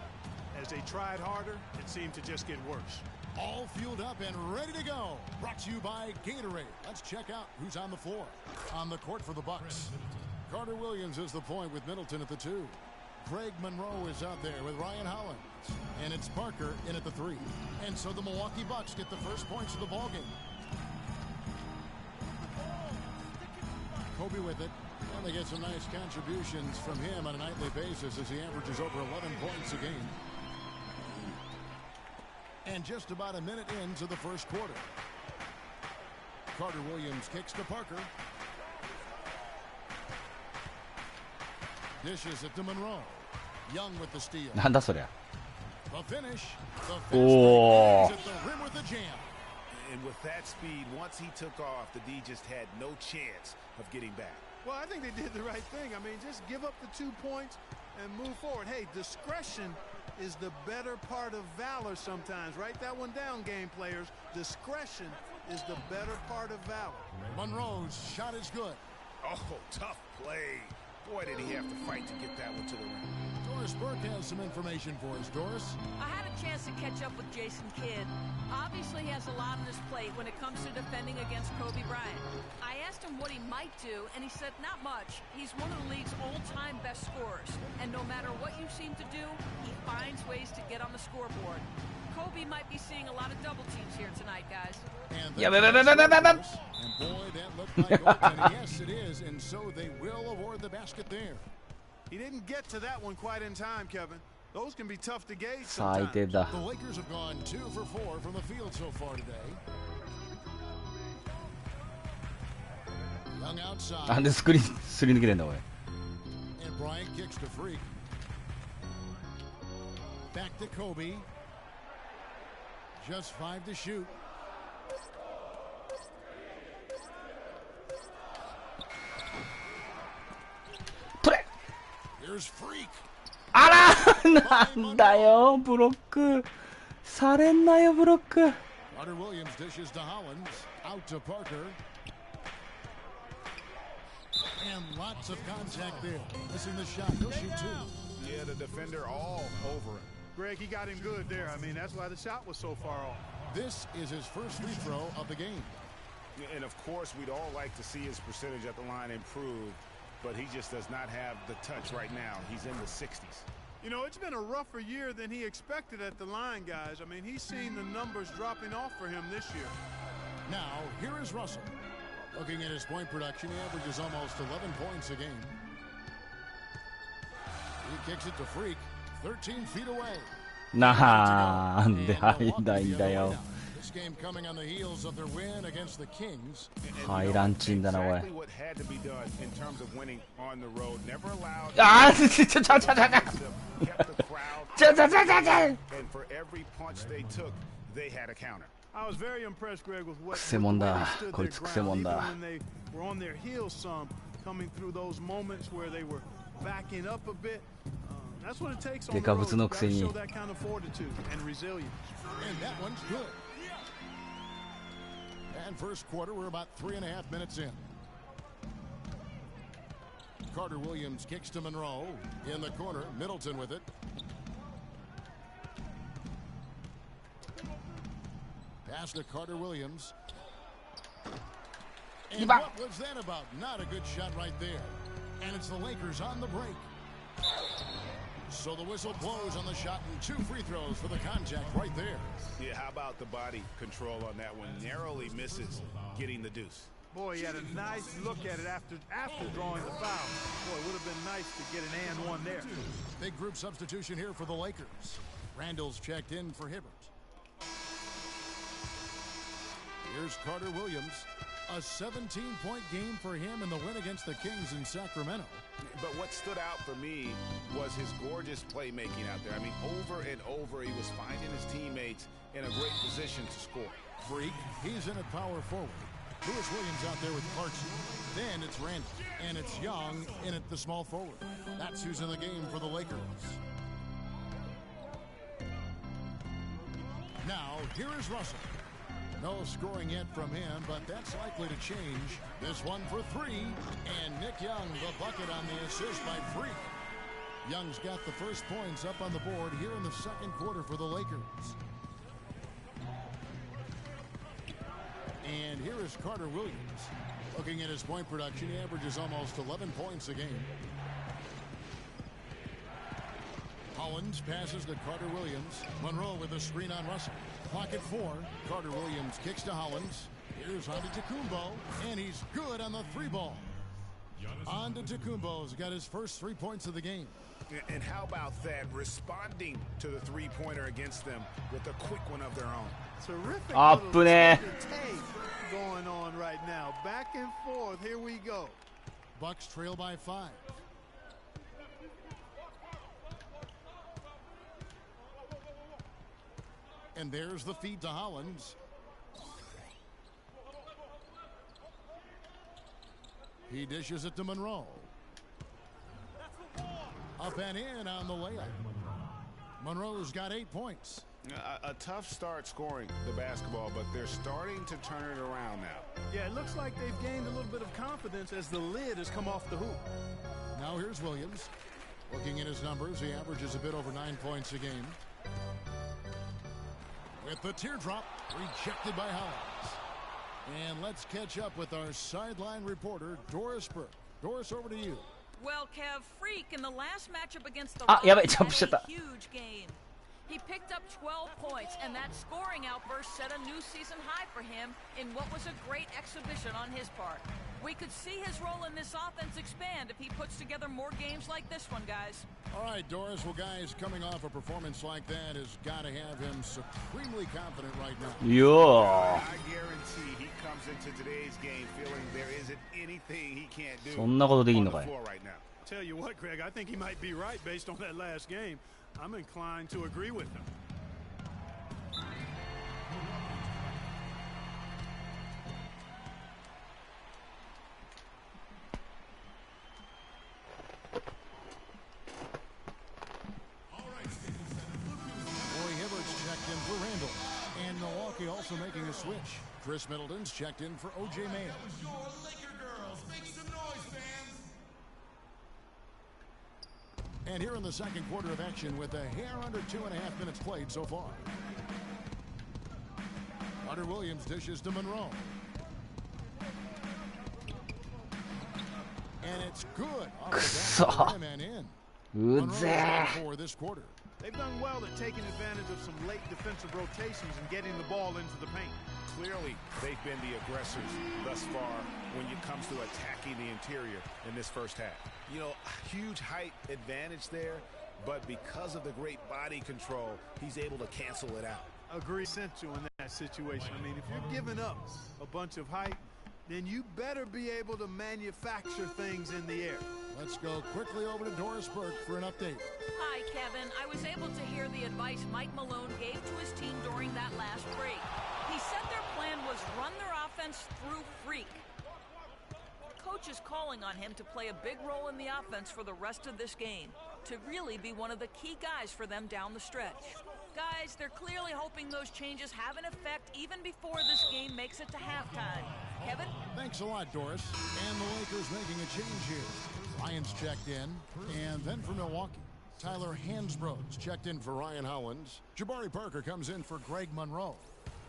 [SPEAKER 6] As they tried harder, it seemed to just get worse.
[SPEAKER 4] All fueled up and ready to go. Brought to you by Gatorade. Let's check out who's on the floor. On the court for the Bucks, Carter Williams is the point with Middleton at the 2. Greg Monroe is out there with Ryan Hollins. And it's Parker in at the 3. And so the Milwaukee Bucks get the first points of the ballgame. Kobe with it. And they get some nice contributions from him on a nightly basis as he averages over 11 points a game. And just about a minute into the first quarter. Carter Williams kicks to Parker. Dishes it to Monroe. Young with the steal.
[SPEAKER 9] なんだそりゃ。
[SPEAKER 4] The finish. The
[SPEAKER 9] Oh.
[SPEAKER 4] finish at the rim with the jam.
[SPEAKER 5] And with that speed, once he took off, the D just had no chance of getting back.
[SPEAKER 6] Well, I think they did the right thing. I mean, just give up the 2 points and move forward. Hey, discretion is the better part of valor sometimes. Write that one down, game players. Discretion is the better part of valor.
[SPEAKER 4] Monroe's shot is good.
[SPEAKER 5] Oh, tough play. Boy, did he have to fight to get that one to the rim.
[SPEAKER 4] Doris Burke has some information for us. Doris?
[SPEAKER 7] I had a chance to catch up with Jason Kidd. Obviously, he has a lot on his plate when it comes to defending against Kobe Bryant. I asked him what he might do, and he said not much. He's one of the league's all-time best scorers, and no matter what you seem to do, he finds ways to get on the scoreboard. Kobe might be seeing a lot of double teams here tonight, guys.
[SPEAKER 4] And
[SPEAKER 9] Yeah,
[SPEAKER 4] boy, that looked like goaltending. Yes, it is, and so they will award the basket there.
[SPEAKER 6] He didn't get to that one quite in time, Kevin. Those can be tough to gauge
[SPEAKER 9] 最
[SPEAKER 6] sometimes.
[SPEAKER 9] 低だ。
[SPEAKER 4] The Lakers have gone 2 for 4 from the field so far today. Young
[SPEAKER 9] な
[SPEAKER 4] outside.
[SPEAKER 9] んですり抜けてんだおい。
[SPEAKER 4] And Bryant kicks to Freak. Back to Kobe. Just 5 to shoot. Here's Freak.
[SPEAKER 9] あらなんだよブロックされんなよブロック。
[SPEAKER 4] Carter Williams dishes to Hollins. Out to Parker. And lots of contact there. Missing the shot. He'll shoot 2.
[SPEAKER 5] Yeah, the defender all over him.
[SPEAKER 6] Greg, he got him good there. I mean, that's why the shot was so far off.
[SPEAKER 4] This is his first free throw of the game.
[SPEAKER 5] And of course, we'd all like to see his percentage at the line improve, but he just does not have the touch right now. He's in the 60s.
[SPEAKER 6] You know, it's been a rougher year than he expected at the line, guys. I mean, he's seen the numbers dropping off for him this year.
[SPEAKER 4] Now, here is Russell. Looking at his point production, he averages almost 11 points a game. He kicks it to Freak, 13 feet away.
[SPEAKER 9] なんで入んないんだよ。
[SPEAKER 4] This game coming on the heels of their win against the Kings.
[SPEAKER 9] はいランチンだなおい。
[SPEAKER 5] Exactly what had to be done in terms of winning on the road. Never allowed.
[SPEAKER 9] ああ、ちょ。
[SPEAKER 5] kept the crowd. And for every punch they took, they had a counter.
[SPEAKER 6] I was very impressed, Greg, with what
[SPEAKER 9] くせもんだ
[SPEAKER 6] they stood
[SPEAKER 9] こい
[SPEAKER 6] their
[SPEAKER 9] つくせもん
[SPEAKER 6] ground,
[SPEAKER 9] だ
[SPEAKER 6] even when they were on their heels some, coming through those moments where they were backing up a bit. That's what it takes on the
[SPEAKER 9] デカ
[SPEAKER 6] road.
[SPEAKER 9] ブツの
[SPEAKER 6] You
[SPEAKER 9] く
[SPEAKER 6] gotta
[SPEAKER 9] せに
[SPEAKER 6] show that kind of fortitude and resilience.
[SPEAKER 4] And that one's good. And first quarter, we're about 3.5 minutes in. Carter Williams kicks to Monroe. In the corner, Middleton with it. Pass to Carter Williams. And what was that about? Not a good shot right there. And it's the Lakers on the break. So the whistle blows on the shot and 2 free throws for the contact right there.
[SPEAKER 5] Yeah, how about the body control on that one? Narrowly misses getting the deuce.
[SPEAKER 6] Boy, he had a nice look at it after drawing the foul. Boy, it would have been nice to get an and one there.
[SPEAKER 4] Big group substitution here for the Lakers. Randall's checked in for Hibbert. Here's Carter Williams. A 17-point game for him in the win against the Kings in Sacramento.
[SPEAKER 5] But what stood out for me was his gorgeous playmaking out there. I mean, over and over, he was finding his teammates in a great position to score.
[SPEAKER 4] Freak, he's in at power forward. Lewis Williams out there with Clarkson. Then it's Randall. And it's Young in at the small forward. That's who's in the game for the Lakers. Now, here is Russell. No scoring yet from him, but that's likely to change. This one for 3, and Nick Young, the bucket on the assist by Freak. Young's got the first points up on the board here in the second quarter for the Lakers. And here is Carter Williams. Looking at his point production, he averages almost 11 points a game. Hollins passes to Carter Williams. Monroe with a screen on Russell. Clock at 4. Carter Williams kicks to Hollins. Here's Antetokounmpo, and he's good on the 3-ball. Antetokounmpo's got his first 3 points of the game.
[SPEAKER 5] And how about that? Responding to the 3-pointer against them with a quick one of their own.
[SPEAKER 6] Terrific
[SPEAKER 9] Up
[SPEAKER 6] little
[SPEAKER 9] there.
[SPEAKER 6] tape going on right now. Back and forth. Here we go.
[SPEAKER 4] Bucks trail by 5. And there's the feed to Hollins. He dishes it to Monroe. Up and in on the layup. Monroe's got 8 points.
[SPEAKER 5] A tough start scoring the basketball, but they're starting to turn it around now.
[SPEAKER 6] Yeah, it looks like they've gained a little bit of confidence as the lid has come off the hoop.
[SPEAKER 4] Now here's Williams. Looking at his numbers, he averages a bit over 9 points a game. With the teardrop, rejected by Hollins. And let's catch up with our sideline reporter, Doris Burke. Doris, over to you.
[SPEAKER 7] Well, Kev, Freak in the last matchup against the
[SPEAKER 9] Ah, yeah,
[SPEAKER 7] Rockets
[SPEAKER 9] but-
[SPEAKER 7] had a huge game. He picked up 12 points, and that scoring outburst set a new season high for him in what was a great exhibition on his part. We could see his role in this offense expand if he puts together more games like this one, guys.
[SPEAKER 4] All right, Doris. Well, guys, coming off a performance like that has got to have him supremely confident right now.
[SPEAKER 9] Yeah.
[SPEAKER 5] I guarantee he comes into today's game feeling there isn't anything he can't do
[SPEAKER 9] そんなことできんの
[SPEAKER 5] on
[SPEAKER 9] か
[SPEAKER 5] the
[SPEAKER 9] い
[SPEAKER 5] floor right now.
[SPEAKER 6] Tell you what, Greg, I think he might be right based on that last game. I'm inclined to agree with him.
[SPEAKER 4] Roy Hibbert's checked in for Randall. And Milwaukee also making a switch. Chris Middleton's checked in for O.J. Mayo.
[SPEAKER 8] Your Laker girls, make some noise, fans.
[SPEAKER 4] And here in the second quarter of action with a hair under 2.5 minutes played so far. Carter Williams dishes to Monroe. And it's good.
[SPEAKER 9] くそ。うぜえ。
[SPEAKER 6] They've done well at taking advantage of some late defensive rotations and getting the ball into the paint.
[SPEAKER 5] Clearly, they've been the aggressors thus far when it comes to attacking the interior in this first half. You know, huge height advantage there, but because of the great body control, he's able to cancel it out.
[SPEAKER 6] Agree, sent you in that situation. I mean, if you're giving up a bunch of height, then you better be able to manufacture things in the air.
[SPEAKER 4] Let's go quickly over to Doris Burke for an update.
[SPEAKER 7] Hi, Kevin. I was able to hear the advice Mike Malone gave to his team during that last break. He said their plan was run their offense through Freak. Coach is calling on him to play a big role in the offense for the rest of this game, to really be one of the key guys for them down the stretch. Guys, they're clearly hoping those changes have an effect even before this game makes it to halftime. Kevin?
[SPEAKER 4] Thanks a lot, Doris. And the Lakers making a change here. Lyons checked in, and then for Milwaukee, Tyler Hansbrough checked in for Ryan Hollins. Jabari Parker comes in for Greg Monroe.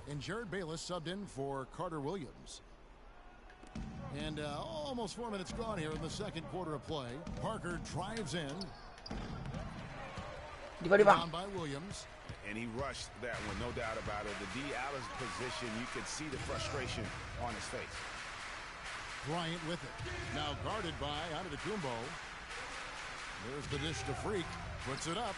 [SPEAKER 4] And Jared Bayless subbed in for Carter Williams. And almost 4 minutes gone here in the second quarter of play. Parker drives in. Down by Williams.
[SPEAKER 5] And he rushed that one, no doubt about it. The D out of position, you can see the frustration on his face.
[SPEAKER 4] Bryant with it. Now guarded by Antetokounmpo. There's the dish to Freak. Puts it up.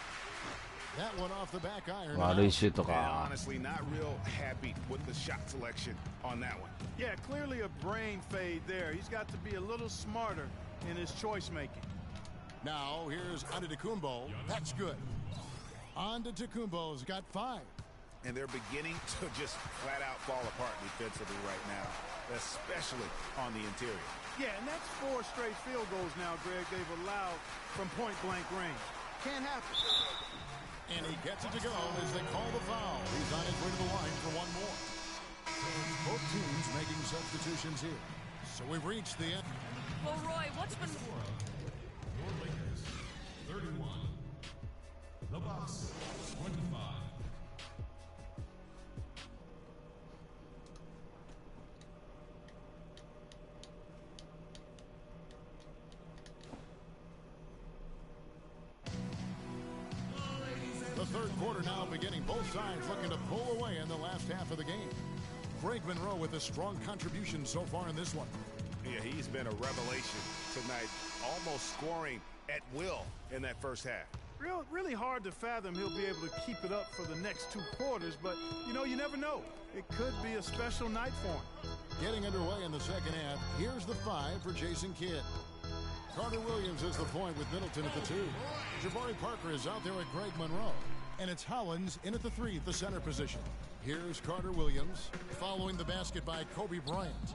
[SPEAKER 4] That one off the back iron.
[SPEAKER 5] And honestly, not real happy with the shot selection on that one.
[SPEAKER 6] Yeah, clearly a brain fade there. He's got to be a little smarter in his choice making.
[SPEAKER 4] Now here's Antetokounmpo. That's good. Antetokounmpo's got 5.
[SPEAKER 5] And they're beginning to just flat out fall apart defensively right now, especially on the interior.
[SPEAKER 6] Yeah, and that's 4 straight field goals now, Greg, they've allowed from point-blank range. Can't happen.
[SPEAKER 4] And he gets it to go as they call the foul. He's on his way to the line for one more. Both teams making substitutions here. So we've reached the end.
[SPEAKER 7] Well, Roy, what's been...
[SPEAKER 8] Your Lakers, 31. The Bucks, 25.
[SPEAKER 4] The third quarter now beginning. Both sides looking to pull away in the last half of the game. Greg Monroe with a strong contribution so far in this one.
[SPEAKER 5] Yeah, he's been a revelation tonight, almost scoring at will in that first half.
[SPEAKER 6] Really hard to fathom he'll be able to keep it up for the next 2 quarters, but, you know, you never know. It could be a special night for him.
[SPEAKER 4] Getting underway in the second half. Here's the 5 for Jason Kidd. Carter Williams is the point with Middleton at the 2. Jabari Parker is out there with Greg Monroe. And it's Hollins in at the 3 at the center position. Here's Carter Williams following the basket by Kobe Bryant.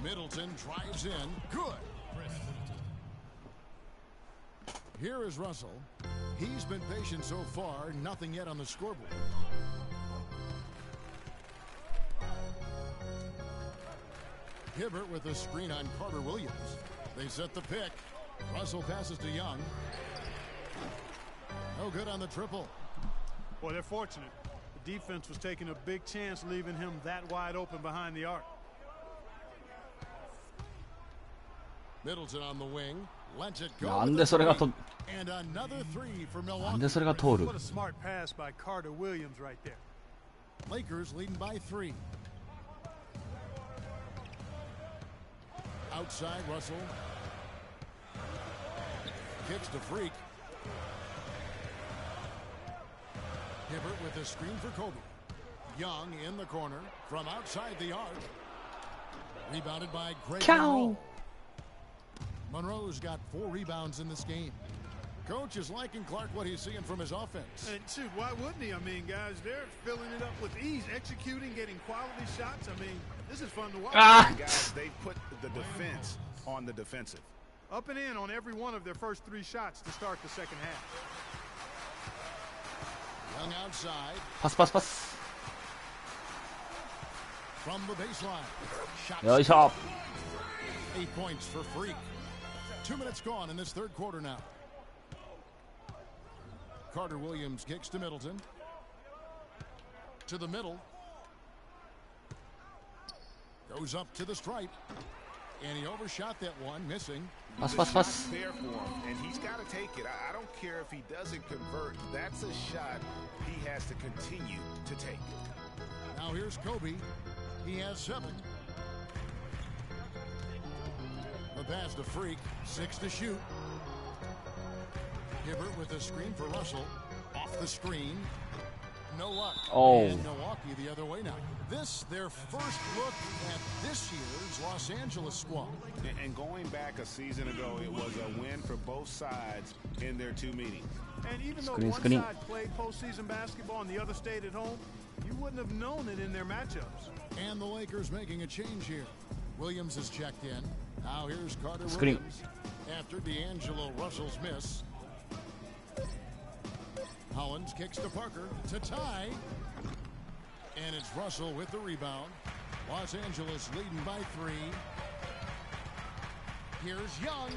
[SPEAKER 4] Middleton drives in. Good. Here is Russell. He's been patient so far. Nothing yet on the scoreboard. Hibbert with a screen on Carter Williams. They set the pick. Russell passes to Young. No good on the triple.
[SPEAKER 6] Boy, they're fortunate. The defense was taking a big chance leaving him that wide open behind the arc.
[SPEAKER 4] Middleton on the wing. Lets it go.
[SPEAKER 9] なんでそれがと
[SPEAKER 4] And another 3 for
[SPEAKER 9] なん
[SPEAKER 4] Milwaukee.
[SPEAKER 9] でそれが通る
[SPEAKER 6] What a smart pass by Carter Williams right there.
[SPEAKER 4] Lakers leading by 3. Outside Russell. Kicks to Freak. Hibbert with a screen for Kobe. Young in the corner from outside the arc. Rebounded by Greg Monroe. Monroe's got 4 rebounds in this game. Coach is liking Clark what he's seeing from his offense.
[SPEAKER 6] And shoot, why wouldn't he? I mean, guys, they're filling it up with ease, executing, getting quality shots. I mean, this is fun to watch.
[SPEAKER 5] Guys, they put the defense on the defensive.
[SPEAKER 6] Up and in on every one of their first 3 shots to start the second half.
[SPEAKER 4] Young outside.
[SPEAKER 9] パスパスパス
[SPEAKER 4] From the baseline. Shot
[SPEAKER 9] よいしょ
[SPEAKER 4] 8 points for Freak. 2 minutes gone in this third quarter now. Carter Williams kicks to Middleton. To the middle. Goes up to the stripe. And he overshot that one, missing.
[SPEAKER 9] Pass, pass, pass.
[SPEAKER 5] There for him, and he's got to take it. I don't care if he doesn't convert. That's a shot he has to continue to take.
[SPEAKER 4] Now here's Kobe. He has 7. The pass to Freak. 6 to shoot. Hibbert with a screen for Russell. Off the screen. No luck.
[SPEAKER 9] Oh.
[SPEAKER 4] And Milwaukee the other way now. This, their first look at this year's Los Angeles squad.
[SPEAKER 5] And going back a season ago, it was a win for both sides in their 2 meetings.
[SPEAKER 6] And even though
[SPEAKER 9] Screen,
[SPEAKER 6] one
[SPEAKER 9] screen.
[SPEAKER 6] side played postseason basketball and the other stayed at home, you wouldn't have known it in their matchups.
[SPEAKER 4] And the Lakers making a change here. Williams is checked in. Now here's Carter
[SPEAKER 9] Screen.
[SPEAKER 4] Williams. After D'Angelo Russell's miss. Hollins kicks to Parker to tie. And it's Russell with the rebound. Los Angeles leading by 3. Here's Young.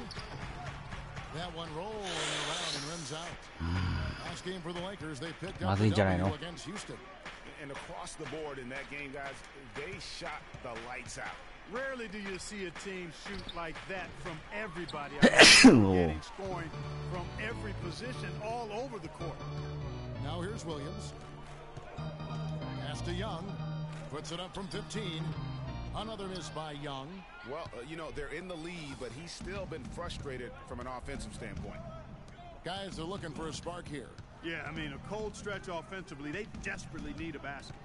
[SPEAKER 4] That one rolling around and rims out. Last game for the Lakers, they picked up the W against Houston.
[SPEAKER 5] And across the board in that game, guys, they shot the lights out.
[SPEAKER 6] Rarely do you see a team shoot like that from everybody. Getting scoring from every position all over the court.
[SPEAKER 4] Now here's Williams. Pass to Young. Puts it up from 15. Another miss by Young.
[SPEAKER 5] Well, you know, they're in the lead, but he's still been frustrated from an offensive standpoint.
[SPEAKER 4] Guys, they're looking for a spark here.
[SPEAKER 6] Yeah, I mean, a cold stretch offensively. They desperately need a basket.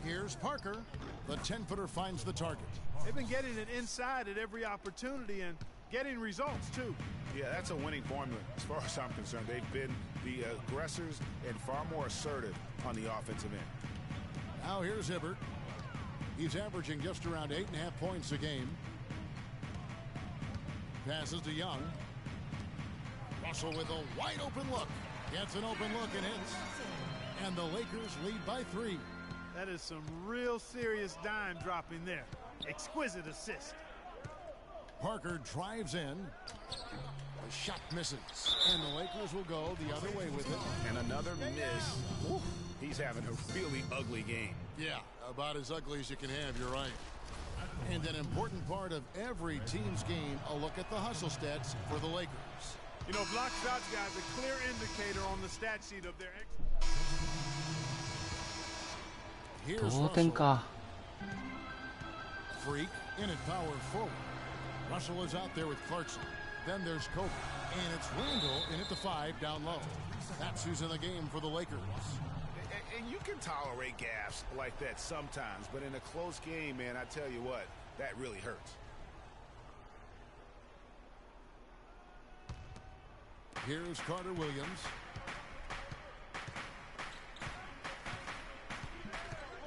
[SPEAKER 4] Here's Parker. The 10-footer finds the target.
[SPEAKER 6] They've been getting it inside at every opportunity and getting results, too.
[SPEAKER 5] Yeah, that's a winning formula as far as I'm concerned. They've been the aggressors and far more assertive on the offensive end.
[SPEAKER 4] Now here's Hibbert. He's averaging just around 8.5 points a game. Passes to Young. Russell with a wide open look. Gets an open look and hits. And the Lakers lead by 3.
[SPEAKER 6] That is some real serious dime dropping there. Exquisite assist.
[SPEAKER 4] Parker drives in. The shot misses. And the Lakers will go the other way with it.
[SPEAKER 5] And another miss. Woo. He's having a really ugly game.
[SPEAKER 4] Yeah, about as ugly as you can have, you're right. And an important part of every team's game, a look at the hustle stats for the Lakers.
[SPEAKER 6] You know, block shots, guys, a clear indicator on the stat sheet of their
[SPEAKER 4] Here's Russell. Freak in at power forward. Russell is out there with Clarkson. Then there's Kobe. And it's Randall in at the 5 down low. That's who's in the game for the Lakers.
[SPEAKER 5] And you can tolerate gaffes like that sometimes, but in a close game, man, I tell you what, that really hurts.
[SPEAKER 4] Here's Carter Williams.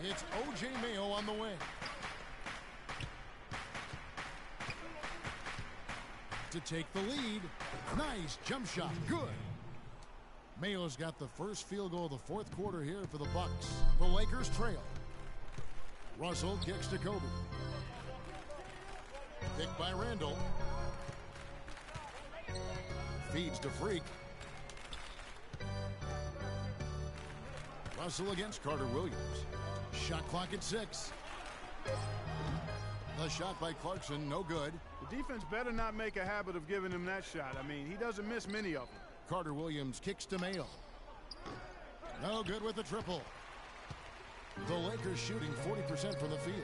[SPEAKER 4] It's O.J. Mayo on the wing. To take the lead. Nice jump shot. Good. Mayo's got the first field goal of the 4th quarter here for the Bucks. The Lakers trail. Russell kicks to Kobe. Picked by Randall. Feeds to Freak. Russell against Carter Williams. Shot clock at 6. The shot by Clarkson, no good.
[SPEAKER 6] The defense better not make a habit of giving him that shot. I mean, he doesn't miss many of them.
[SPEAKER 4] Carter Williams kicks to Mayo. No good with the triple. The Lakers shooting 40% from the field.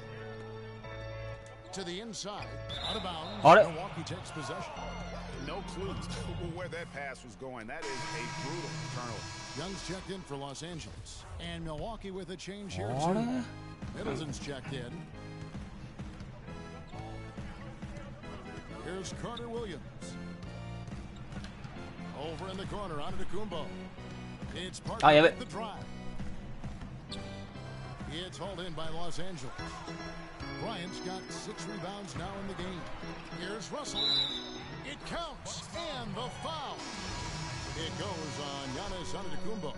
[SPEAKER 4] To the inside, out of bounds. Milwaukee takes possession.
[SPEAKER 5] No clue where that pass was going. That is a brutal turnover.
[SPEAKER 4] Young's checked in for Los Angeles. And Milwaukee with a change here too. Middleton's checked in. Here's Carter Williams. Over in the corner, Antetokounmpo. It's Parker with the drive. It's hauled in by Los Angeles. Bryant's got 6 rebounds now in the game. Here's Russell. It counts, and the foul. It goes on Giannis Antetokounmpo.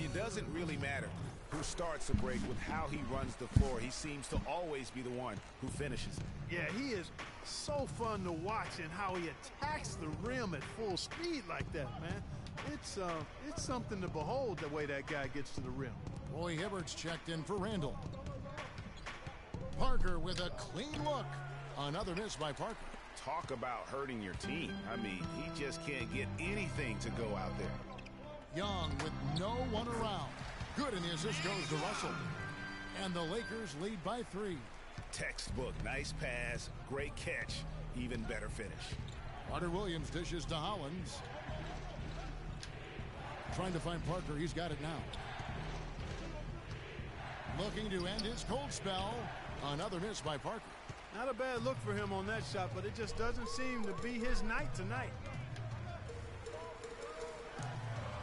[SPEAKER 5] It doesn't really matter who starts a break with how he runs the floor. He seems to always be the one who finishes it.
[SPEAKER 6] Yeah, he is so fun to watch and how he attacks the rim at full speed like that, man. It's something to behold the way that guy gets to the rim.
[SPEAKER 4] Roy Hibbert's checked in for Randall. Parker with a clean look. Another miss by Parker.
[SPEAKER 5] Talk about hurting your team. I mean, he just can't get anything to go out there.
[SPEAKER 4] Young with no one around. Good, and the assist goes to Russell. And the Lakers lead by 3.
[SPEAKER 5] Textbook. Nice pass. Great catch. Even better finish.
[SPEAKER 4] Carter Williams dishes to Hollins. Trying to find Parker. He's got it now. Looking to end his cold spell. Another miss by Parker.
[SPEAKER 6] Not a bad look for him on that shot, but it just doesn't seem to be his night tonight.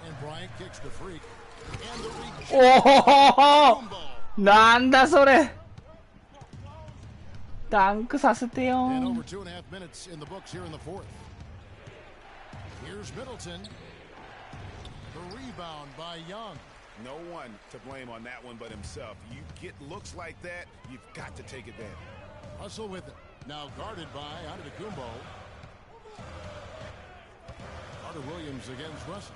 [SPEAKER 4] And Bryant kicks the freak. And the reach.
[SPEAKER 9] おお、なんだそれ。ダンクさせてよ。
[SPEAKER 4] And over 2.5 minutes in the books here in the fourth. Here's Middleton. The rebound by Young.
[SPEAKER 5] No one to blame on that one but himself. You get looks like that, you've got to take advantage.
[SPEAKER 4] Russell with it. Now guarded by Antetokounmpo. Carter Williams against Russell.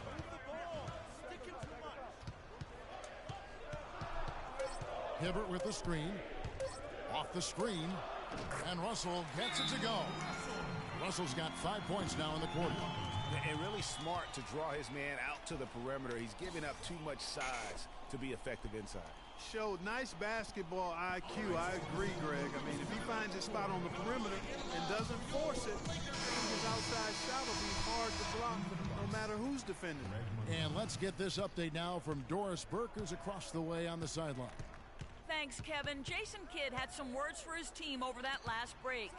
[SPEAKER 4] Hibbert with the screen. Off the screen. And Russell gets it to go. Russell's got 5 points now in the quarter.
[SPEAKER 5] And really smart to draw his man out to the perimeter. He's giving up too much size to be effective inside.
[SPEAKER 6] Showed nice basketball IQ. I agree, Greg. I mean, if he finds his spot on the perimeter and doesn't force it, his outside shot will be hard to block no matter who's defending.
[SPEAKER 4] And let's get this update now from Doris Burke, who's across the way on the sideline.
[SPEAKER 7] Thanks, Kevin. Jason Kidd had some words for his team over that last break.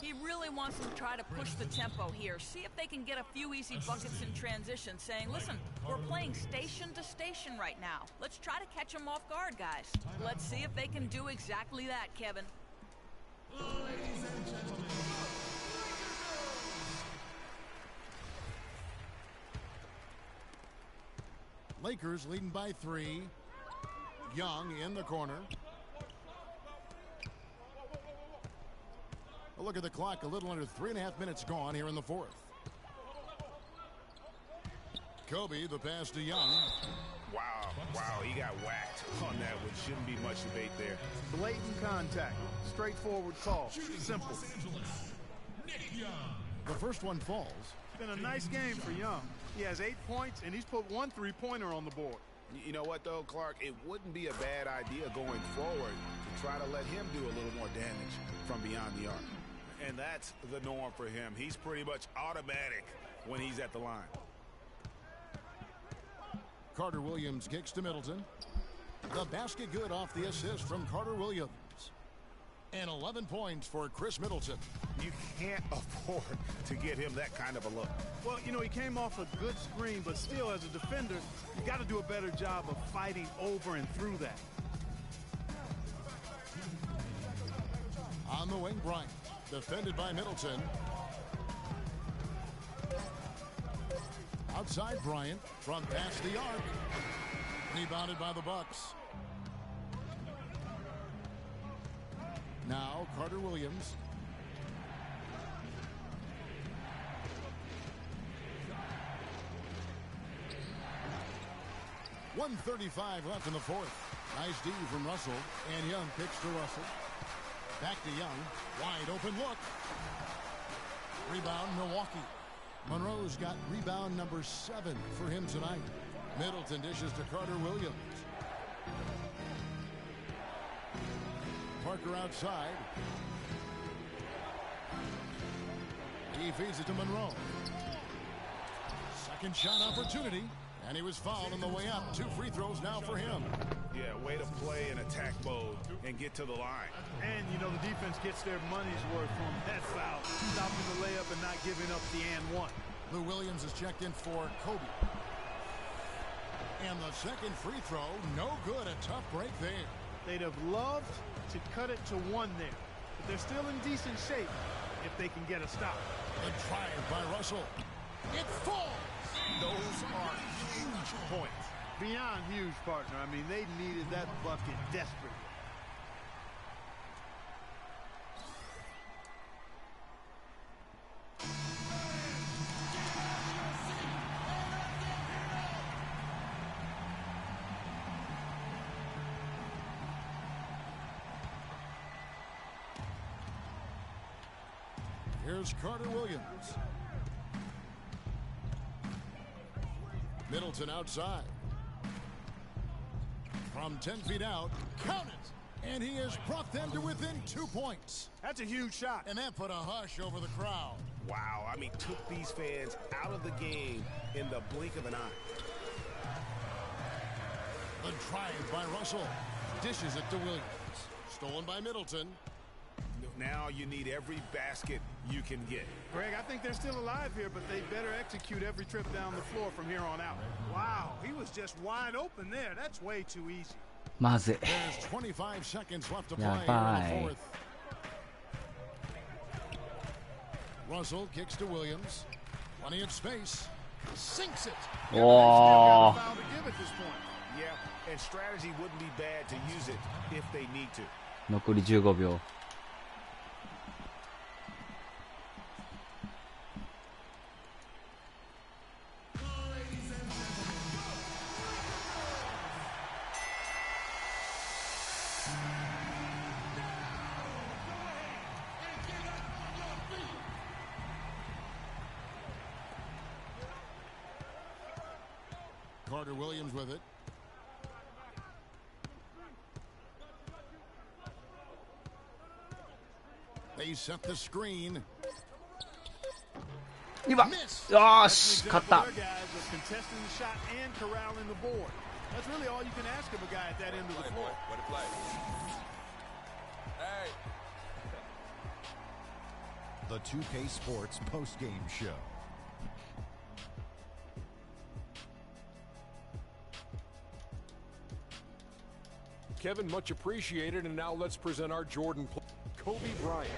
[SPEAKER 7] He really wants them to try to push the tempo here, see if they can get a few easy buckets in transition, saying, listen, we're playing station to station right now. Let's try to catch them off guard, guys. Let's see if they can do exactly that, Kevin.
[SPEAKER 8] Ladies and gentlemen,
[SPEAKER 4] Lakers leading by 3. Young in the corner. A look at the clock. A little under 3.5 minutes gone here in the fourth. Kobe, the pass to Young.
[SPEAKER 5] Wow, he got whacked on that one. Shouldn't be much debate there.
[SPEAKER 6] Blatant contact. Straightforward call. Simple.
[SPEAKER 8] Los Angeles, Nick Young.
[SPEAKER 4] The first one falls.
[SPEAKER 6] It's been a nice game for Young. He has 8 points, and he's put 1 3-pointer on the board.
[SPEAKER 5] You know what, though, Clark? It wouldn't be a bad idea going forward to try to let him do a little more damage from beyond the arc. And that's the norm for him. He's pretty much automatic when he's at the line.
[SPEAKER 4] Carter Williams kicks to Middleton. The basket good off the assist from Carter Williams. And 11 points for Chris Middleton.
[SPEAKER 5] You can't afford to get him that kind of a look.
[SPEAKER 6] Well, you know, he came off a good screen, but still, as a defender, you got to do a better job of fighting over and through that.
[SPEAKER 4] On the wing, Bryant. Defended by Middleton. Outside Bryant from past the arc. Rebounded by the Bucks. Now Carter Williams. .135 left in the fourth. Nice D from Russell. And Young picks to Russell. Back to Young. Wide open look. Rebound Milwaukee. Monroe's got rebound number 7 for him tonight. Middleton dishes to Carter Williams. Parker outside. He feeds it to Monroe. Second shot opportunity. And he was fouled on the way up. 2 free throws now for him.
[SPEAKER 5] Yeah, way to play in attack mode and get to the line.
[SPEAKER 6] And, you know, the defense gets their money's worth from that foul. Stopping the layup and not giving up the and one.
[SPEAKER 4] Lou Williams is checked in for Kobe. And the second free throw, no good. A tough break there.
[SPEAKER 6] They'd have loved to cut it to 1 there. But they're still in decent shape if they can get a stop.
[SPEAKER 4] The drive by Russell. It falls.
[SPEAKER 5] Those are huge points.
[SPEAKER 6] Beyond huge, partner. I mean, they needed that bucket desperately.
[SPEAKER 4] Here's Carter Williams. Middleton outside. From 10 feet out, count it! And he has brought them to within 2 points.
[SPEAKER 6] That's a huge shot.
[SPEAKER 4] And that put a hush over the crowd.
[SPEAKER 5] Wow, I mean, took these fans out of the game in the blink of an eye.
[SPEAKER 4] The drive by Russell. Dishes it to Williams. Stolen by Middleton.
[SPEAKER 5] Now you need every basket you can get.
[SPEAKER 6] Greg, I think they're still alive here, but they better execute every trip down the floor from here on out. Wow, he was just wide open there. That's way too easy.
[SPEAKER 9] まずい。
[SPEAKER 4] There's 25 seconds left to play
[SPEAKER 9] や
[SPEAKER 4] here
[SPEAKER 9] ば
[SPEAKER 4] in the
[SPEAKER 9] い。
[SPEAKER 4] fourth. Russell kicks to Williams. Plenty of space. Sinks it.
[SPEAKER 9] おー。
[SPEAKER 6] Foul to give at this point.
[SPEAKER 5] Yeah, and strategy wouldn't be bad to use it if they need to.
[SPEAKER 9] 残り15秒。
[SPEAKER 4] Carter Williams with it. They set the screen.
[SPEAKER 9] 今、よーし、勝った。
[SPEAKER 6] Their guys of contesting the shot and corralling the board. That's really all you can ask of a guy at that end of the floor.
[SPEAKER 3] Way to play. Hey.
[SPEAKER 10] The 2K Sports post-game show.
[SPEAKER 1] Kevin, much appreciated, and now let's present our Jordan, Kobe Bryant.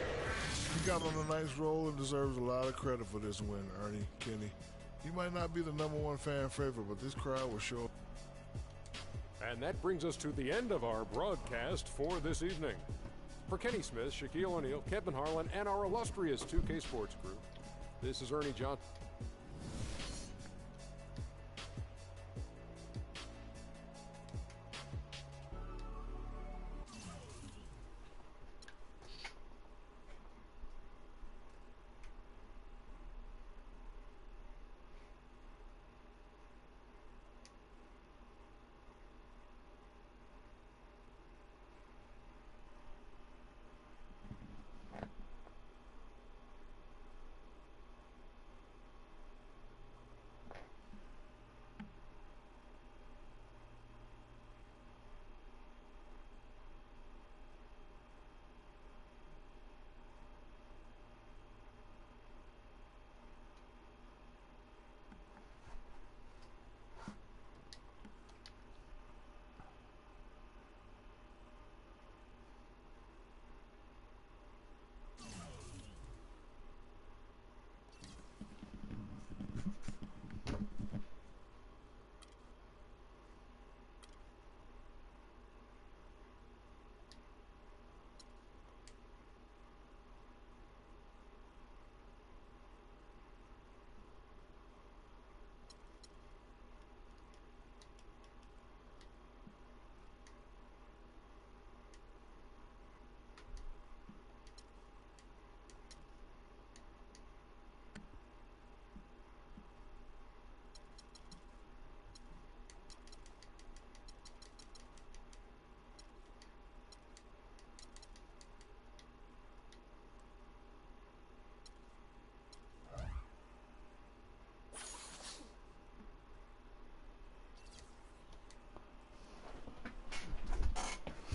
[SPEAKER 2] He got on a nice roll and deserves a lot of credit for this win, Ernie, Kenny. He might not be the #1 fan favorite, but this crowd will show.
[SPEAKER 1] And that brings us to the end of our broadcast for this evening. For Kenny Smith, Shaquille O'Neal, Kevin Harlan, and our illustrious 2K Sports crew, this is Ernie Johnson.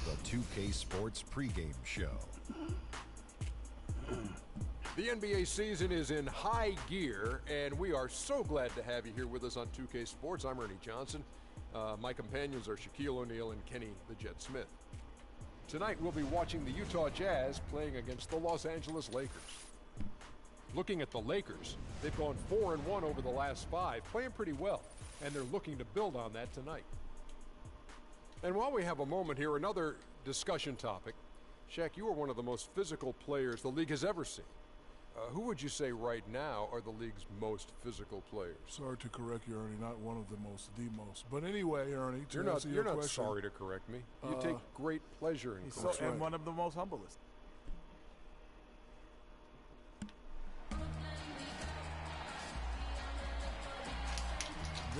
[SPEAKER 10] The 2K Sports pregame show.
[SPEAKER 1] The NBA season is in high gear, and we are so glad to have you here with us on 2K Sports. I'm Ernie Johnson. My companions are Shaquille O'Neal and Kenny the Jet Smith. Tonight we'll be watching the Utah Jazz playing against the Los Angeles Lakers. Looking at the Lakers, they've gone 4-1 over the last 5, playing pretty well, and they're looking to build on that tonight. And while we have a moment here, another discussion topic. Shaq, you are one of the most physical players the league has ever seen. Who would you say right now are the league's most physical players?
[SPEAKER 2] Sorry to correct you, Ernie. Not one of the most, the most. But anyway, Ernie, to
[SPEAKER 1] You're
[SPEAKER 2] answer your
[SPEAKER 1] not
[SPEAKER 2] question,
[SPEAKER 1] sorry to correct me. You take great pleasure in correcting.
[SPEAKER 11] And one of the most humblest.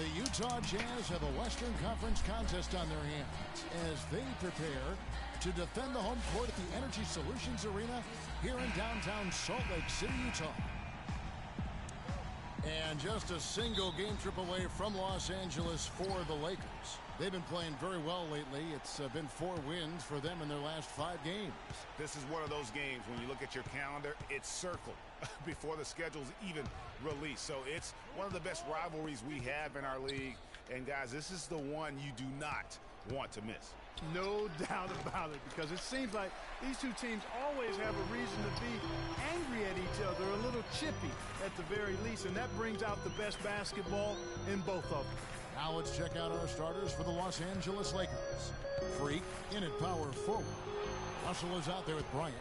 [SPEAKER 4] The Utah Jazz have a Western Conference contest on their hands as they prepare to defend the home court at the Energy Solutions Arena here in downtown Salt Lake City, Utah. And just a single game trip away from Los Angeles for the Lakers. They've been playing very well lately. It's been 4 wins for them in their last 5 games.
[SPEAKER 5] This is one of those games when you look at your calendar, it's circled before the schedule's even released. So it's one of the best rivalries we have in our league. And guys, this is the one you do not want to miss.
[SPEAKER 6] No doubt about it, because it seems like these two teams always have a reason to be angry at each other, a little chippy at the very least, and that brings out the best basketball in both of them.
[SPEAKER 4] Now let's check out our starters for the Los Angeles Lakers. Freak in at power forward. Russell is out there with Bryant.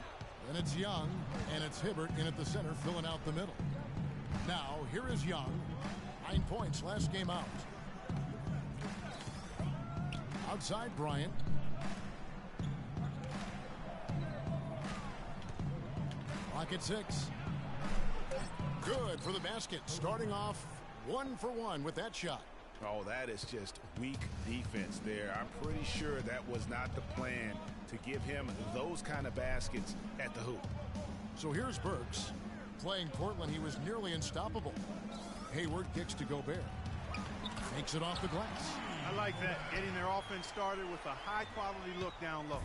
[SPEAKER 4] Then it's Young, and it's Hibbert in at the center, filling out the middle. Now, here is Young. 9 points last game out. Outside Bryant. Clock at 6. Good for the basket. Starting off 1 for 1 with that shot.
[SPEAKER 5] Oh, that is just weak defense there. I'm pretty sure that was not the plan to give him those kind of baskets at the hoop.
[SPEAKER 4] So here's Burks. Playing Portland, he was nearly unstoppable. Hayward kicks to Gobert. Takes it off the glass.
[SPEAKER 6] I like that, getting their offense started with a high-quality look down low.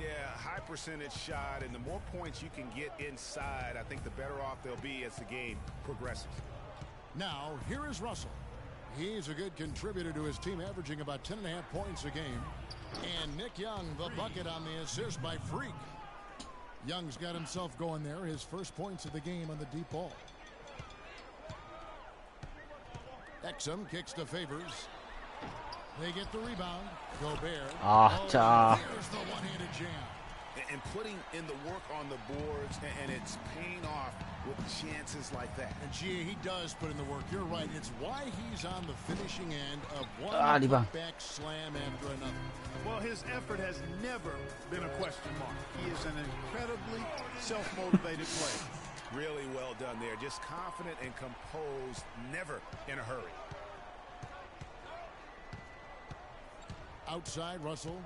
[SPEAKER 5] Yeah, high percentage shot, and the more points you can get inside, I think the better off they'll be as the game progresses.
[SPEAKER 4] Now, here is Russell. He's a good contributor to his team, averaging about 10.5 points a game. And Nick Young, the bucket on the assist by Freak. Young's got himself going there, his first points of the game on the deep ball. Exum kicks to Favors. They get the rebound. Gobert.
[SPEAKER 9] There's
[SPEAKER 4] the one-handed jam.
[SPEAKER 5] And putting in the work on the boards, and it's paying off with chances like that.
[SPEAKER 4] And gee, he does put in the work. You're right. It's why he's on the finishing end of one back slam after another.
[SPEAKER 6] Well, his effort has never been a question mark. He is an incredibly self-motivated player.
[SPEAKER 5] Really well done there. Just confident and composed, never in a hurry.
[SPEAKER 4] Outside Russell.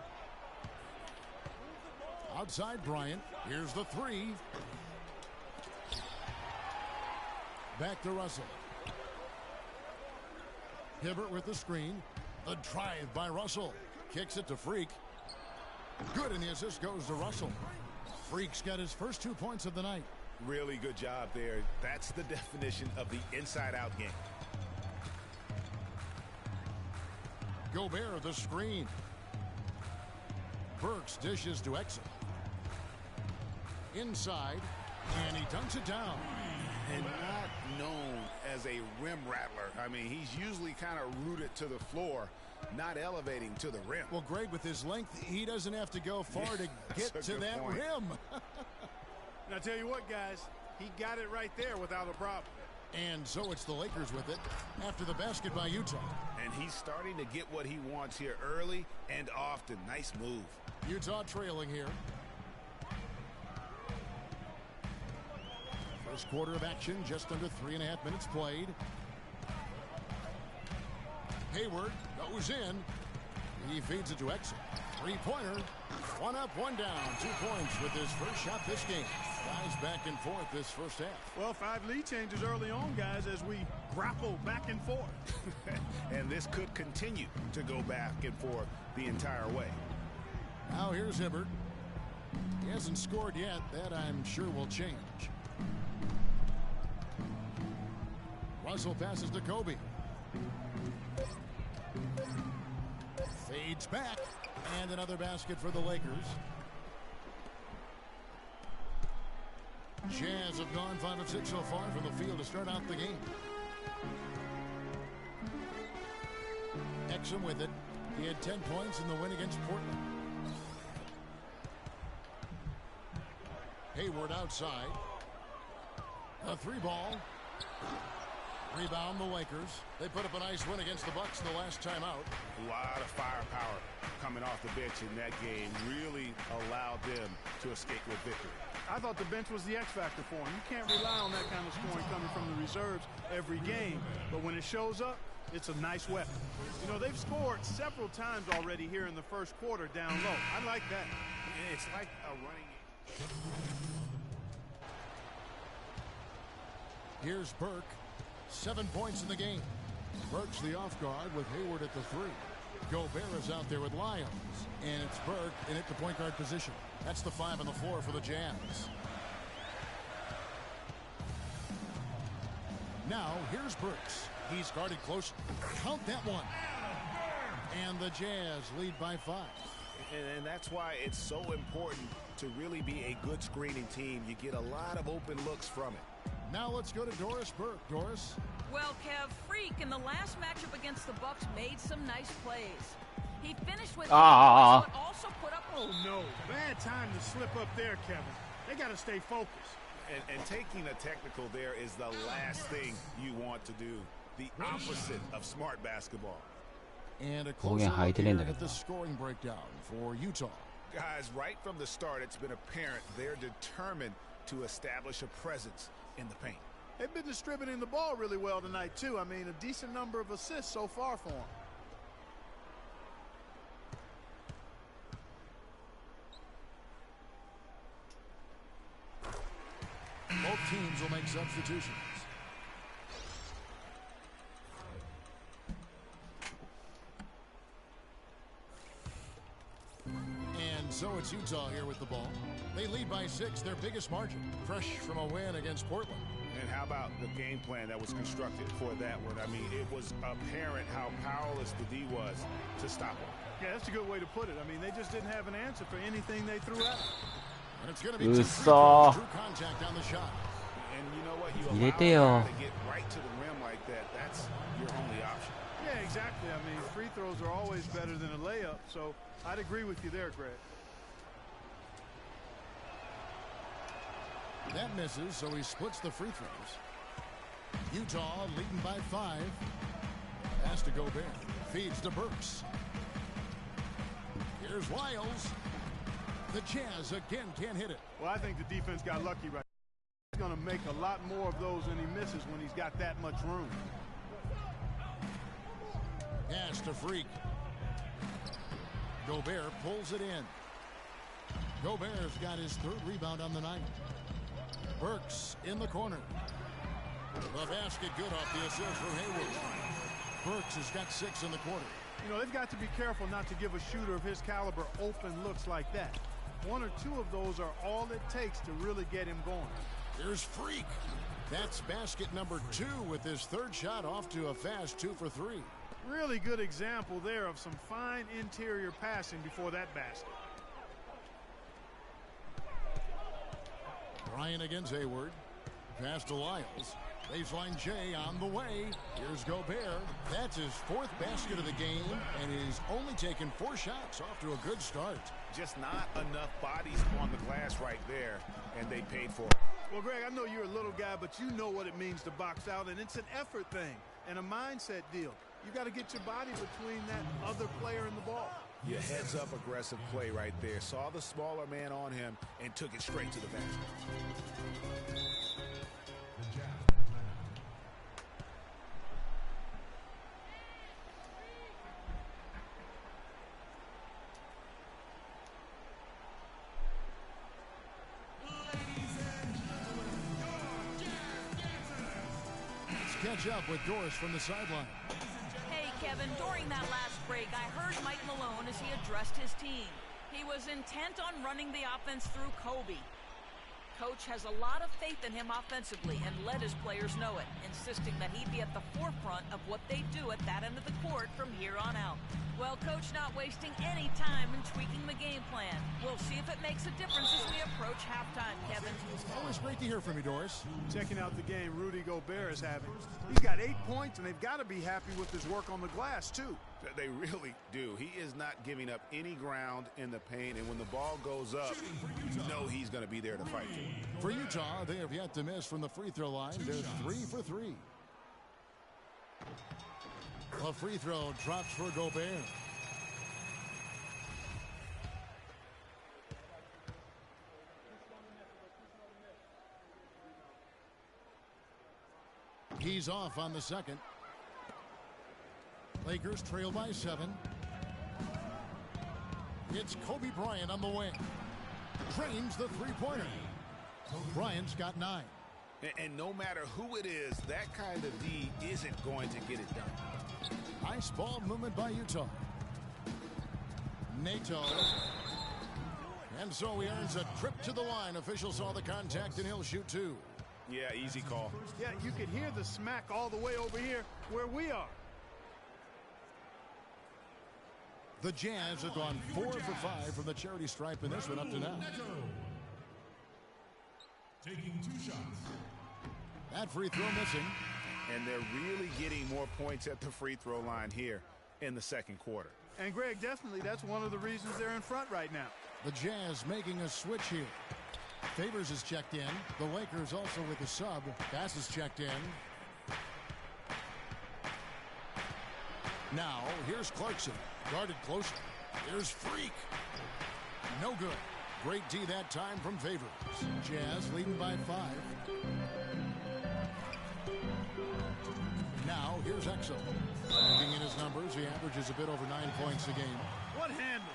[SPEAKER 4] Outside Bryant. Here's the 3. Back to Russell. Hibbert with the screen. The drive by Russell. Kicks it to Freak. Good, and the assist goes to Russell. Freak's got his first 2 points of the night.
[SPEAKER 5] Really good job there. That's the definition of the inside-out game.
[SPEAKER 4] Gobert the screen. Burks dishes to Exum. Inside, and he dunks it down.
[SPEAKER 5] And not known as a rim rattler. I mean, he's usually kind of rooted to the floor, not elevating to the rim.
[SPEAKER 4] Well, Greg, with his length, he doesn't have to go far to get to that rim.
[SPEAKER 6] And I tell you what, guys, he got it right there without a problem.
[SPEAKER 4] And so it's the Lakers with it after the basket by Utah.
[SPEAKER 5] And he's starting to get what he wants here early and often. Nice move.
[SPEAKER 4] Utah trailing here. First quarter of action, just under 3.5 minutes played. Hayward goes in. He feeds it to Exum. 3-pointer. 1 up, 1 down. 2 points with his first shot this game. Guys back and forth this first half.
[SPEAKER 6] Well, 5 lead changes early on, guys, as we grapple back and forth.
[SPEAKER 5] And this could continue to go back and forth the entire way.
[SPEAKER 4] Now here's Hibbert. He hasn't scored yet. That I'm sure will change. Russell passes to Kobe. Fades back. And another basket for the Lakers. Jazz have gone 5 of 6 so far from the field to start out the game. Exum with it. He had 10 points in the win against Portland. Hayward outside. A 3-ball. Rebound the Lakers. They put up a nice win against the Bucks the last time out.
[SPEAKER 5] A lot of firepower coming off the bench in that game. Really allowed them to escape with victory.
[SPEAKER 6] I thought the bench was the X factor for him. You can't rely on that kind of scoring coming from the reserves every game. But when it shows up, It's a nice weapon. You know, they've scored several times already here in the first quarter down low. I like that.
[SPEAKER 5] It's like a running.
[SPEAKER 4] Here's Burke. 7 points in the game. Burke's the off guard with Hayward at the 3. Gobert is out there with Lyons. And it's Burke in at the point guard position. That's the 5 on the floor for the Jazz. Now, here's Burks. He's guarded close. Count that one. And the Jazz lead by 5.
[SPEAKER 5] And that's why it's so important to really be a good screening team. You get a lot of open looks from it.
[SPEAKER 4] Now let's go to Doris Burke. Doris?
[SPEAKER 7] Well, Kev, Freak in the last matchup against the Bucks made some nice plays. He finished with but also put up.
[SPEAKER 6] Oh, no. Bad time to slip up there, Kevin. They got to stay focused.
[SPEAKER 5] And taking a technical there is the last thing you want to do. The opposite of smart basketball.
[SPEAKER 4] And a closer look here at the scoring breakdown for Utah.
[SPEAKER 5] Guys, right from the start, it's been apparent they're determined to establish a presence in the paint.
[SPEAKER 6] They've been distributing the ball really well tonight, too. I mean, a decent number of assists so far for them.
[SPEAKER 4] Both teams will make substitutions. And so it's Utah here with the ball. They lead by 6, their biggest margin. Fresh from a win against Portland.
[SPEAKER 5] And how about the game plan that was constructed for that one? I mean, it was apparent how powerless the D was to stop them.
[SPEAKER 6] Yeah, that's a good way to put it. I mean, they just didn't have an answer for anything they threw at them.
[SPEAKER 4] And it's going to be true contact on the shot.
[SPEAKER 5] And you know what? You allow them to get right to the rim like that. That's your only option.
[SPEAKER 6] Yeah, exactly. I mean, free throws are always better than a layup. So I'd agree with you there, Greg.
[SPEAKER 4] That misses, so he splits the free throws. Utah leading by 5. Pass to Gobert. Feeds to Burks. Here's Wiles. The Jazz again can't hit it.
[SPEAKER 6] Well, I think the defense got lucky right now. He's going to make a lot more of those than he misses when he's got that much room.
[SPEAKER 4] Pass to Freak. Gobert pulls it in. Gobert's got his 3rd rebound on the night. Burks in the corner. The basket good off the assist from Hayward. Burks has got 6 in the quarter.
[SPEAKER 6] You know, they've got to be careful not to give a shooter of his caliber open looks like that. 1 or 2 of those are all it takes to really get him going.
[SPEAKER 4] Here's Freak. That's basket number 2 with his 3rd shot off to a fast 2 for 3.
[SPEAKER 6] Really good example there of some fine interior passing before that basket.
[SPEAKER 4] Bryant against Hayward. Pass to Lyles. Baseline J on the way. Here's Gobert. That's his 4th basket of the game, and he's only taken 4 shots. Off to a good start.
[SPEAKER 5] Just not enough bodies on the glass right there, and they paid for it.
[SPEAKER 6] Well, Greg, I know you're a little guy, but you know what it means to box out, and it's an effort thing and a mindset deal. You got to get your body between that other player and the ball.
[SPEAKER 5] Your heads-up aggressive play right there. Saw the smaller man on him and took it straight to the basket.
[SPEAKER 4] Let's catch up with Doris from the sideline.
[SPEAKER 7] Kevin, during that last break, I heard Mike Malone as he addressed his team. He was intent on running the offense through Kobe. Coach has a lot of faith in him offensively and let his players know it, insisting that he be at the forefront of what they do at that end of the court from here on out. Well, Coach not wasting any time in tweaking the game plan. We'll see if it makes a difference as we approach halftime, Kevin.
[SPEAKER 4] Always great to hear from you, Doris.
[SPEAKER 6] Checking out the game Rudy Gobert is having. He's got 8 points, and they've got to be happy with his work on the glass, too.
[SPEAKER 5] They really do. He is not giving up any ground in the paint, and when the ball goes up, you know he's going to be there to fight for.
[SPEAKER 4] For Utah, they have yet to miss from the free throw line. They're 3 for 3. A free throw drops for Gobert. He's off on the second. Lakers trail by 7. It's Kobe Bryant on the wing. Drains the three-pointer. Bryant's got 9.
[SPEAKER 5] And no matter who it is, that kind of D isn't going to get it done.
[SPEAKER 4] Nice ball movement by Utah. Nato. And so he earns a trip to the line. Officials saw the contact and he'll shoot 2.
[SPEAKER 5] Yeah, easy call.
[SPEAKER 6] Yeah, you could hear the smack all the way over here where we are.
[SPEAKER 4] The Jazz have gone 4 for 5 from the charity stripe in this one up to now.
[SPEAKER 8] Taking 2 shots.
[SPEAKER 4] That free throw missing.
[SPEAKER 5] And they're really getting more points at the free throw line here in the second quarter.
[SPEAKER 6] And Greg, definitely that's one of the reasons they're in front right now.
[SPEAKER 4] The Jazz making a switch here. Favors is checked in. The Lakers also with the sub. Bass is checked in. Now, here's Clarkson. Guarded closely. Here's Freak. No good. Great D that time from Favors. Jazz leading by 5. Now, here's Exum. Looking in his numbers, he averages a bit over 9 points a game.
[SPEAKER 6] What handle?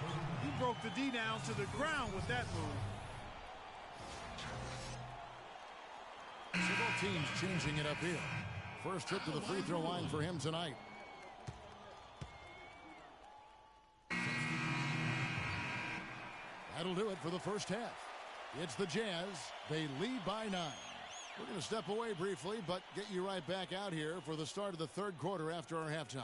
[SPEAKER 6] He broke the D down to the ground with that move.
[SPEAKER 4] Several teams changing it up here. First trip to the free throw line for him tonight. That'll do it for the first half. It's the Jazz. They lead by 9. We're going to step away briefly, but get you right back out here for the start of the third quarter after our halftime.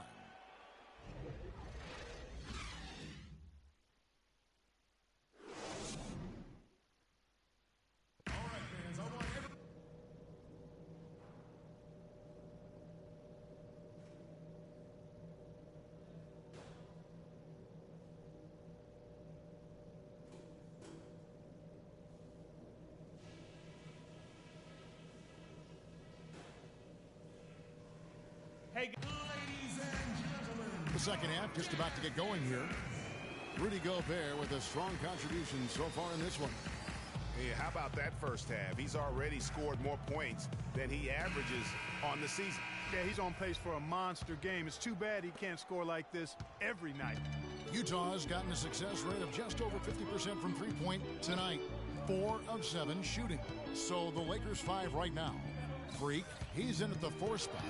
[SPEAKER 8] Hey, ladies and gentlemen.
[SPEAKER 4] The second half just about to get going here. Rudy Gobert with a strong contribution so far in this one.
[SPEAKER 5] Hey, how about that first half? He's already scored more points than he averages on the season.
[SPEAKER 6] Yeah, he's on pace for a monster game. It's too bad he can't score like this every night.
[SPEAKER 4] Utah has gotten a success rate of just over 50% from three-point tonight. 4 of 7 shooting. So the Lakers 5 right now. Freak, he's in at the 4 spot.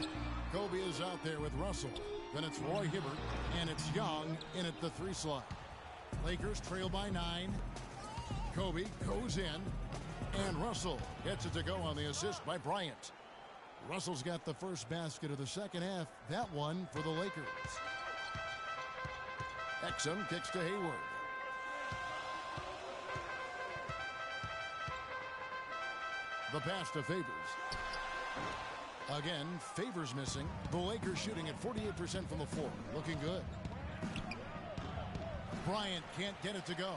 [SPEAKER 4] Kobe is out there with Russell. Then it's Roy Hibbert, and it's Young in at the 3 slot. Lakers trail by 9. Kobe goes in, and Russell gets it to go on the assist by Bryant. Russell's got the first basket of the second half. That one for the Lakers. Exum kicks to Hayward. The pass to Favors. Again, Favors missing. The Lakers shooting at 48% from the floor. Looking good. Bryant can't get it to go.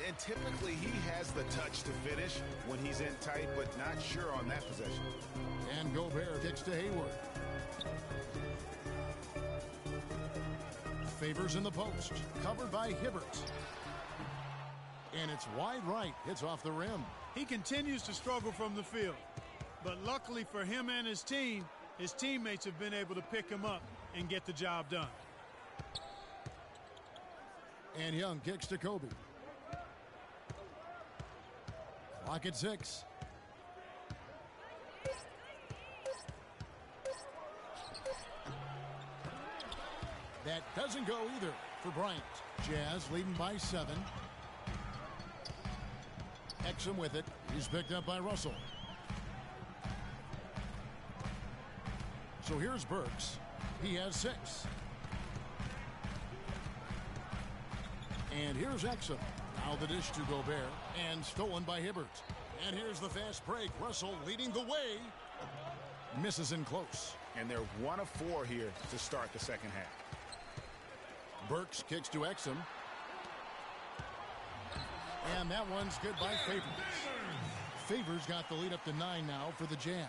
[SPEAKER 5] And typically he has the touch to finish when he's in tight, but not sure on that possession.
[SPEAKER 4] And Gobert kicks to Hayward. Favors in the post. Covered by Hibbert. And it's wide right. Hits off the rim.
[SPEAKER 6] He continues to struggle from the field. But luckily for him and his team, his teammates have been able to pick him up and get the job done.
[SPEAKER 4] And Young kicks to Kobe. Clock at 6. That doesn't go either for Bryant. Jazz leading by 7. Exum with it. He's picked up by Russell. So here's Burks. He has 6. And here's Exum. Now the dish to Gobert. And stolen by Hibbert. And here's the fast break. Russell leading the way. Misses in close.
[SPEAKER 5] And they're 1 of 4 here to start the second half.
[SPEAKER 4] Burks kicks to Exum. And that one's good by Favors. Favors got the lead up to 9 now for the Jazz.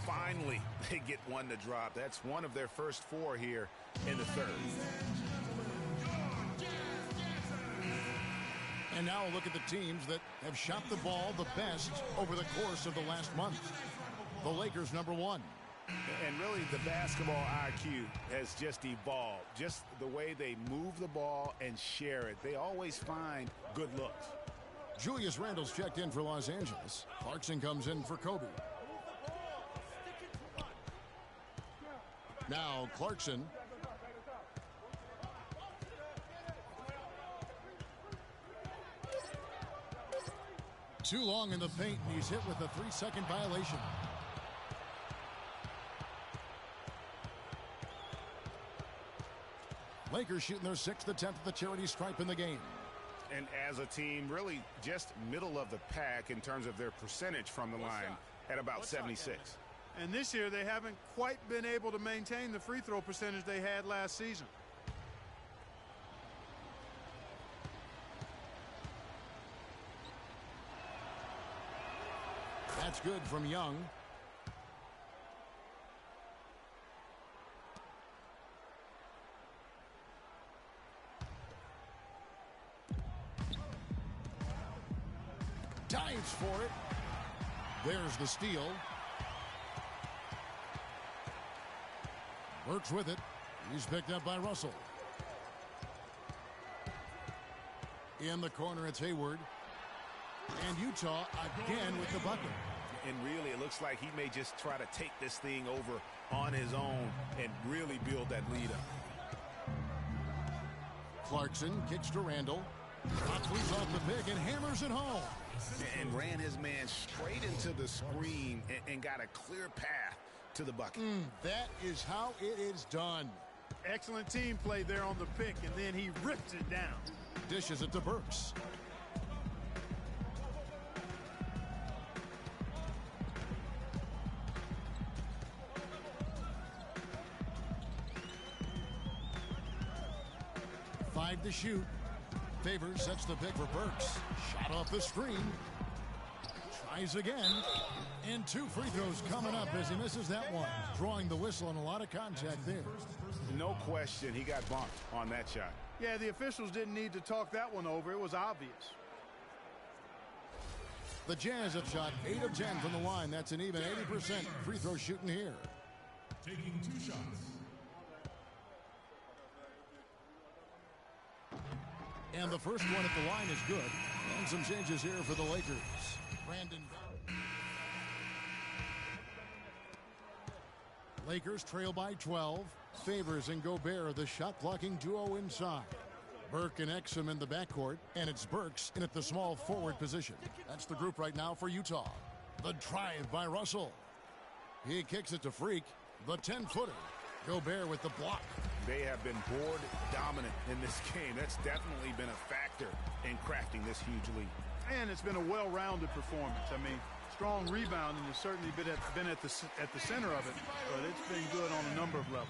[SPEAKER 5] Finally, they get one to drop. That's one of their first 4 here in the third.
[SPEAKER 4] And now look at the teams that have shot the ball the best over the course of the last month. The Lakers, number 1.
[SPEAKER 5] And really, the basketball IQ has just evolved. Just the way they move the ball and share it. They always find good looks.
[SPEAKER 4] Julius Randle's checked in for Los Angeles. Clarkson comes in for Kobe. Now Clarkson. Too long in the paint, and he's hit with a 3-second violation. Lakers shooting their 6th attempt at the charity stripe in the game.
[SPEAKER 5] And as a team, really just middle of the pack in terms of their percentage from the line at about 76.
[SPEAKER 6] And this year, they haven't quite been able to maintain the free throw percentage they had last season.
[SPEAKER 4] That's good from Young. Dives for it. There's the steal. Works with it. He's picked up by Russell. In the corner, it's Hayward. And Utah again with the bucket.
[SPEAKER 5] And really, it looks like he may just try to take this thing over on his own and really build that lead up.
[SPEAKER 4] Clarkson kicks to Randle. Flees off the pick and hammers it home.
[SPEAKER 5] And ran his man straight into the screen and got a clear path to the bucket.
[SPEAKER 4] That is how it is done.
[SPEAKER 6] Excellent team play there on the pick, and then he rips it down.
[SPEAKER 4] Dishes it to Burks. Five to shoot. Favors sets the pick for Burks. Shot off the screen. Tries again. And 2 free throws coming up as he misses that one. Drawing the whistle and a lot of contact there.
[SPEAKER 5] No question, he got bumped on that shot.
[SPEAKER 6] Yeah, the officials didn't need to talk that one over. It was obvious.
[SPEAKER 4] The Jazz have shot 8 of 10 from the line. That's an even 80% free throw shooting here.
[SPEAKER 8] Taking 2 shots.
[SPEAKER 4] And the first one at the line is good. And some changes here for the Lakers. Brandon. Lakers trail by 12. Favors and Gobert are the shot-blocking duo inside. Burke and Exum in the backcourt, and it's Burks in at the small forward position. That's the group right now for Utah. The drive by Russell. He kicks it to Freak. The 10-footer. Gobert with the block.
[SPEAKER 5] They have been board dominant in this game. That's definitely been a factor in crafting this huge lead.
[SPEAKER 6] And it's been a well-rounded performance. I mean, strong rebounding has certainly been at the center of it, but it's been good on a number of levels.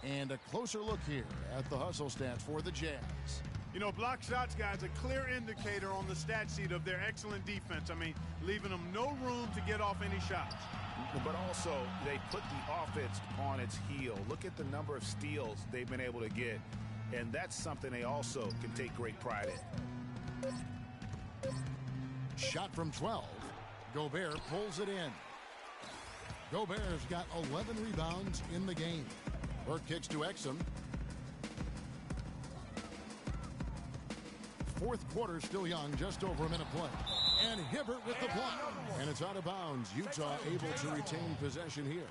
[SPEAKER 4] And a closer look here at the hustle stats for the Jazz.
[SPEAKER 6] You know, block shots, guys, a clear indicator on the stat sheet of their excellent defense. I mean, leaving them no room to get off any shots.
[SPEAKER 5] But also, they put the offense on its heel. Look at the number of steals they've been able to get. And that's something they also can take great pride in.
[SPEAKER 4] Shot from 12. Gobert pulls it in. Gobert's got 11 rebounds in the game. Burke kicks to Exum. Fourth quarter still young, just over a minute play. And Hibbert with the block. And it's out of bounds. Utah able to retain possession here.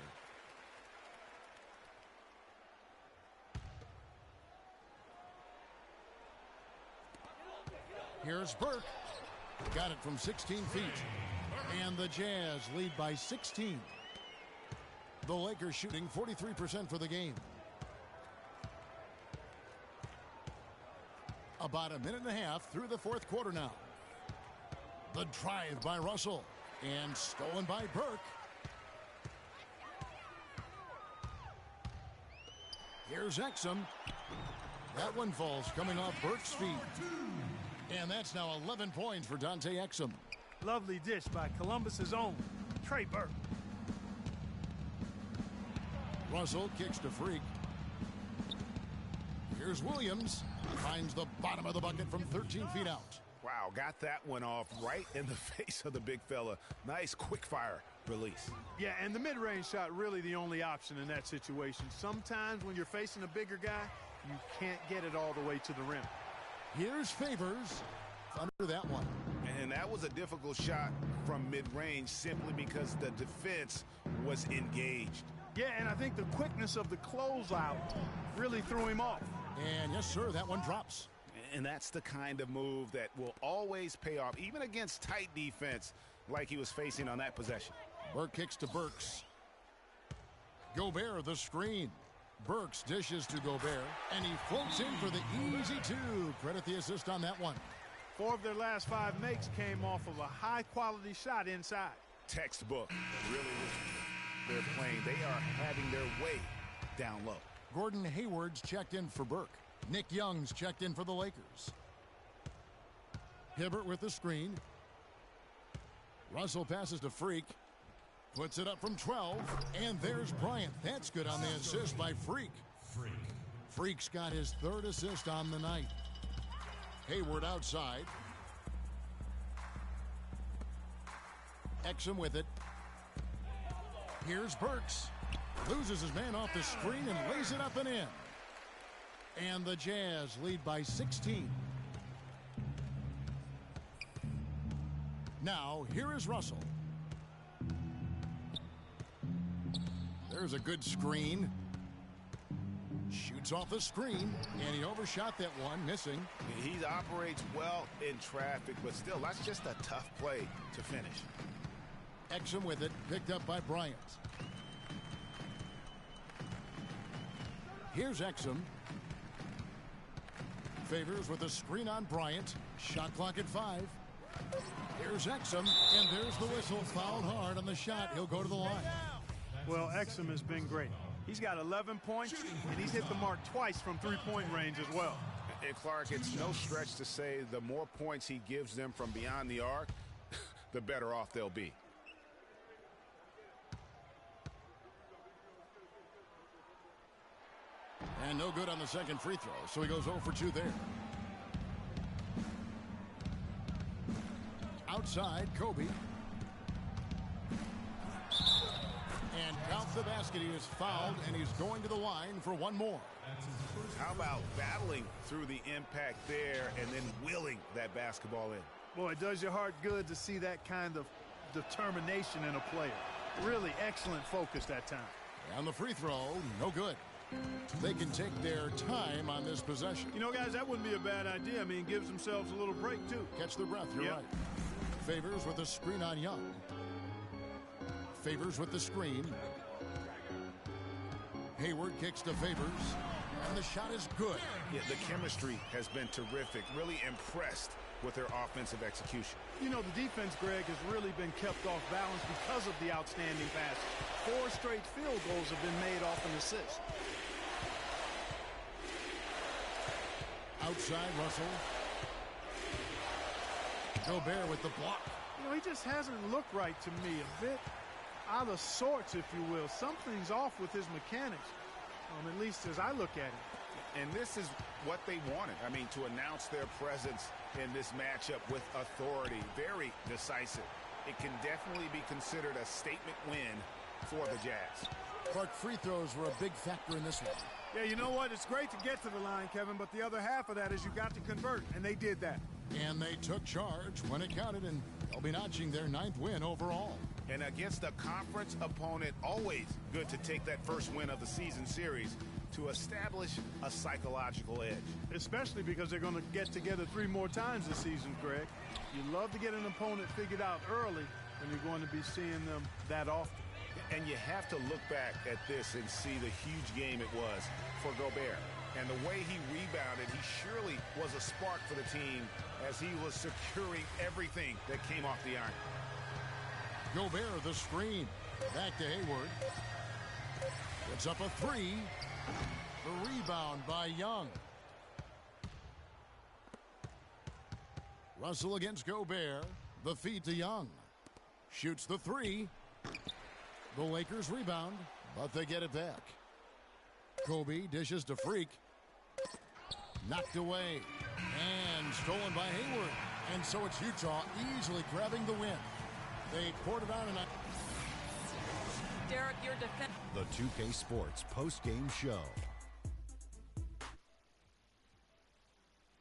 [SPEAKER 4] Here's Burke. Got it from 16 feet. And the Jazz lead by 16. The Lakers shooting 43% for the game. About a minute and a half through the fourth quarter now. The drive by Russell. And stolen by Burke. Here's Exum. That one falls coming off Burke's feet. And that's now 11 points for Dante Exum.
[SPEAKER 6] Lovely dish by Columbus's own Trey Burke.
[SPEAKER 4] Russell kicks to Freak. Here's Williams. Finds the bottom of the bucket from 13 feet out.
[SPEAKER 5] Wow, got that one off right in the face of the big fella. Nice quick fire release.
[SPEAKER 6] Yeah, and the mid-range shot really the only option in that situation. Sometimes when you're facing a bigger guy, you can't get it all the way to the rim.
[SPEAKER 4] Here's Favors under that one.
[SPEAKER 5] And that was a difficult shot from mid-range simply because the defense was engaged.
[SPEAKER 6] Yeah, and I think the quickness of the closeout really threw him off.
[SPEAKER 4] And yes, sir, that one drops.
[SPEAKER 5] And that's the kind of move that will always pay off, even against tight defense like he was facing on that possession.
[SPEAKER 4] Burke kicks to Burks. Gobert the screen. Burks dishes to Gobert, and he floats in for the easy two. Credit the assist on that one.
[SPEAKER 6] 4 of their last 5 makes came off of a high-quality shot inside.
[SPEAKER 5] Textbook, really, they're playing. They are having their way down low.
[SPEAKER 4] Gordon Hayward's checked in for Burke. Nick Young's checked in for the Lakers. Hibbert with the screen. Russell passes to Freak. Puts it up from 12. And there's Bryant. That's good on the assist by Freak. Freak's got his 3rd assist on the night. Hayward outside. Exum with it. Here's Burks. Loses his man off the screen and lays it up and in. And the Jazz lead by 16. Now, here is Russell. There's a good screen. Shoots off the screen, and he overshot that one, missing.
[SPEAKER 5] He operates well in traffic, but still, that's just a tough play to finish.
[SPEAKER 4] Exum with it, picked up by Bryant. Here's Exum. Favors with a screen on Bryant. Shot clock at 5. Here's Exum, and there's the whistle. Fouled hard on the shot. He'll go to the line.
[SPEAKER 6] Well, Exum has been great. He's got 11 points, and he's hit the mark twice from 3-point range as well.
[SPEAKER 5] And Clark, it's no stretch to say the more points he gives them from beyond the arc, the better off they'll be.
[SPEAKER 4] And no good on the second free throw, so he goes 0 for 2 there. Outside, Kobe. And counts the basket. He is fouled, and he's going to the line for one more.
[SPEAKER 5] How about battling through the impact there and then willing that basketball in?
[SPEAKER 6] Boy, it does your heart good to see that kind of determination in a player. Really excellent focus that time.
[SPEAKER 4] And the free throw, no good. They can take their time on this possession.
[SPEAKER 6] You know, guys, that wouldn't be a bad idea. I mean, it gives themselves a little break, too.
[SPEAKER 4] Catch the breath, you're right. Favors with a screen on Young. Favors with the screen. Hayward kicks to Favors, and the shot is good.
[SPEAKER 5] Yeah, the chemistry has been terrific. Really impressed with their offensive execution.
[SPEAKER 6] You know, the defense, Greg, has really been kept off balance because of the outstanding pass. 4 straight field goals have been made off an assist.
[SPEAKER 4] Outside, Russell. Gobert with the block.
[SPEAKER 6] You know, he just hasn't looked right to me. A bit out of sorts, if you will. Something's off with his mechanics, at least as I look at it.
[SPEAKER 5] And this is what they wanted. I mean, to announce their presence in this matchup with authority. Very decisive. It can definitely be considered a statement win for the Jazz.
[SPEAKER 4] Clark, free throws were a big factor in this one.
[SPEAKER 6] Yeah, you know what? It's great to get to the line, Kevin, but the other half of that is you got to convert, and they did that.
[SPEAKER 4] And they took charge when it counted, and they'll be notching their 9th win overall.
[SPEAKER 5] And against a conference opponent, always good to take that first win of the season series to establish a psychological edge.
[SPEAKER 6] Especially because they're going to get together 3 more times this season, Greg. You love to get an opponent figured out early when you're going to be seeing them that often.
[SPEAKER 5] And you have to look back at this and see the huge game it was for Gobert. And the way he rebounded, he surely was a spark for the team as he was securing everything that came off the iron.
[SPEAKER 4] Gobert, the screen. Back to Hayward. It's up a 3. The rebound by Young. Russell against Gobert. The feed to Young. Shoots the 3. The Lakers rebound, but they get it back. Kobe dishes to Freak. Knocked away. And stolen by Hayward. And so it's Utah easily grabbing the win. They poured it on and
[SPEAKER 7] Derek, your defense.
[SPEAKER 10] The 2K Sports post-game show.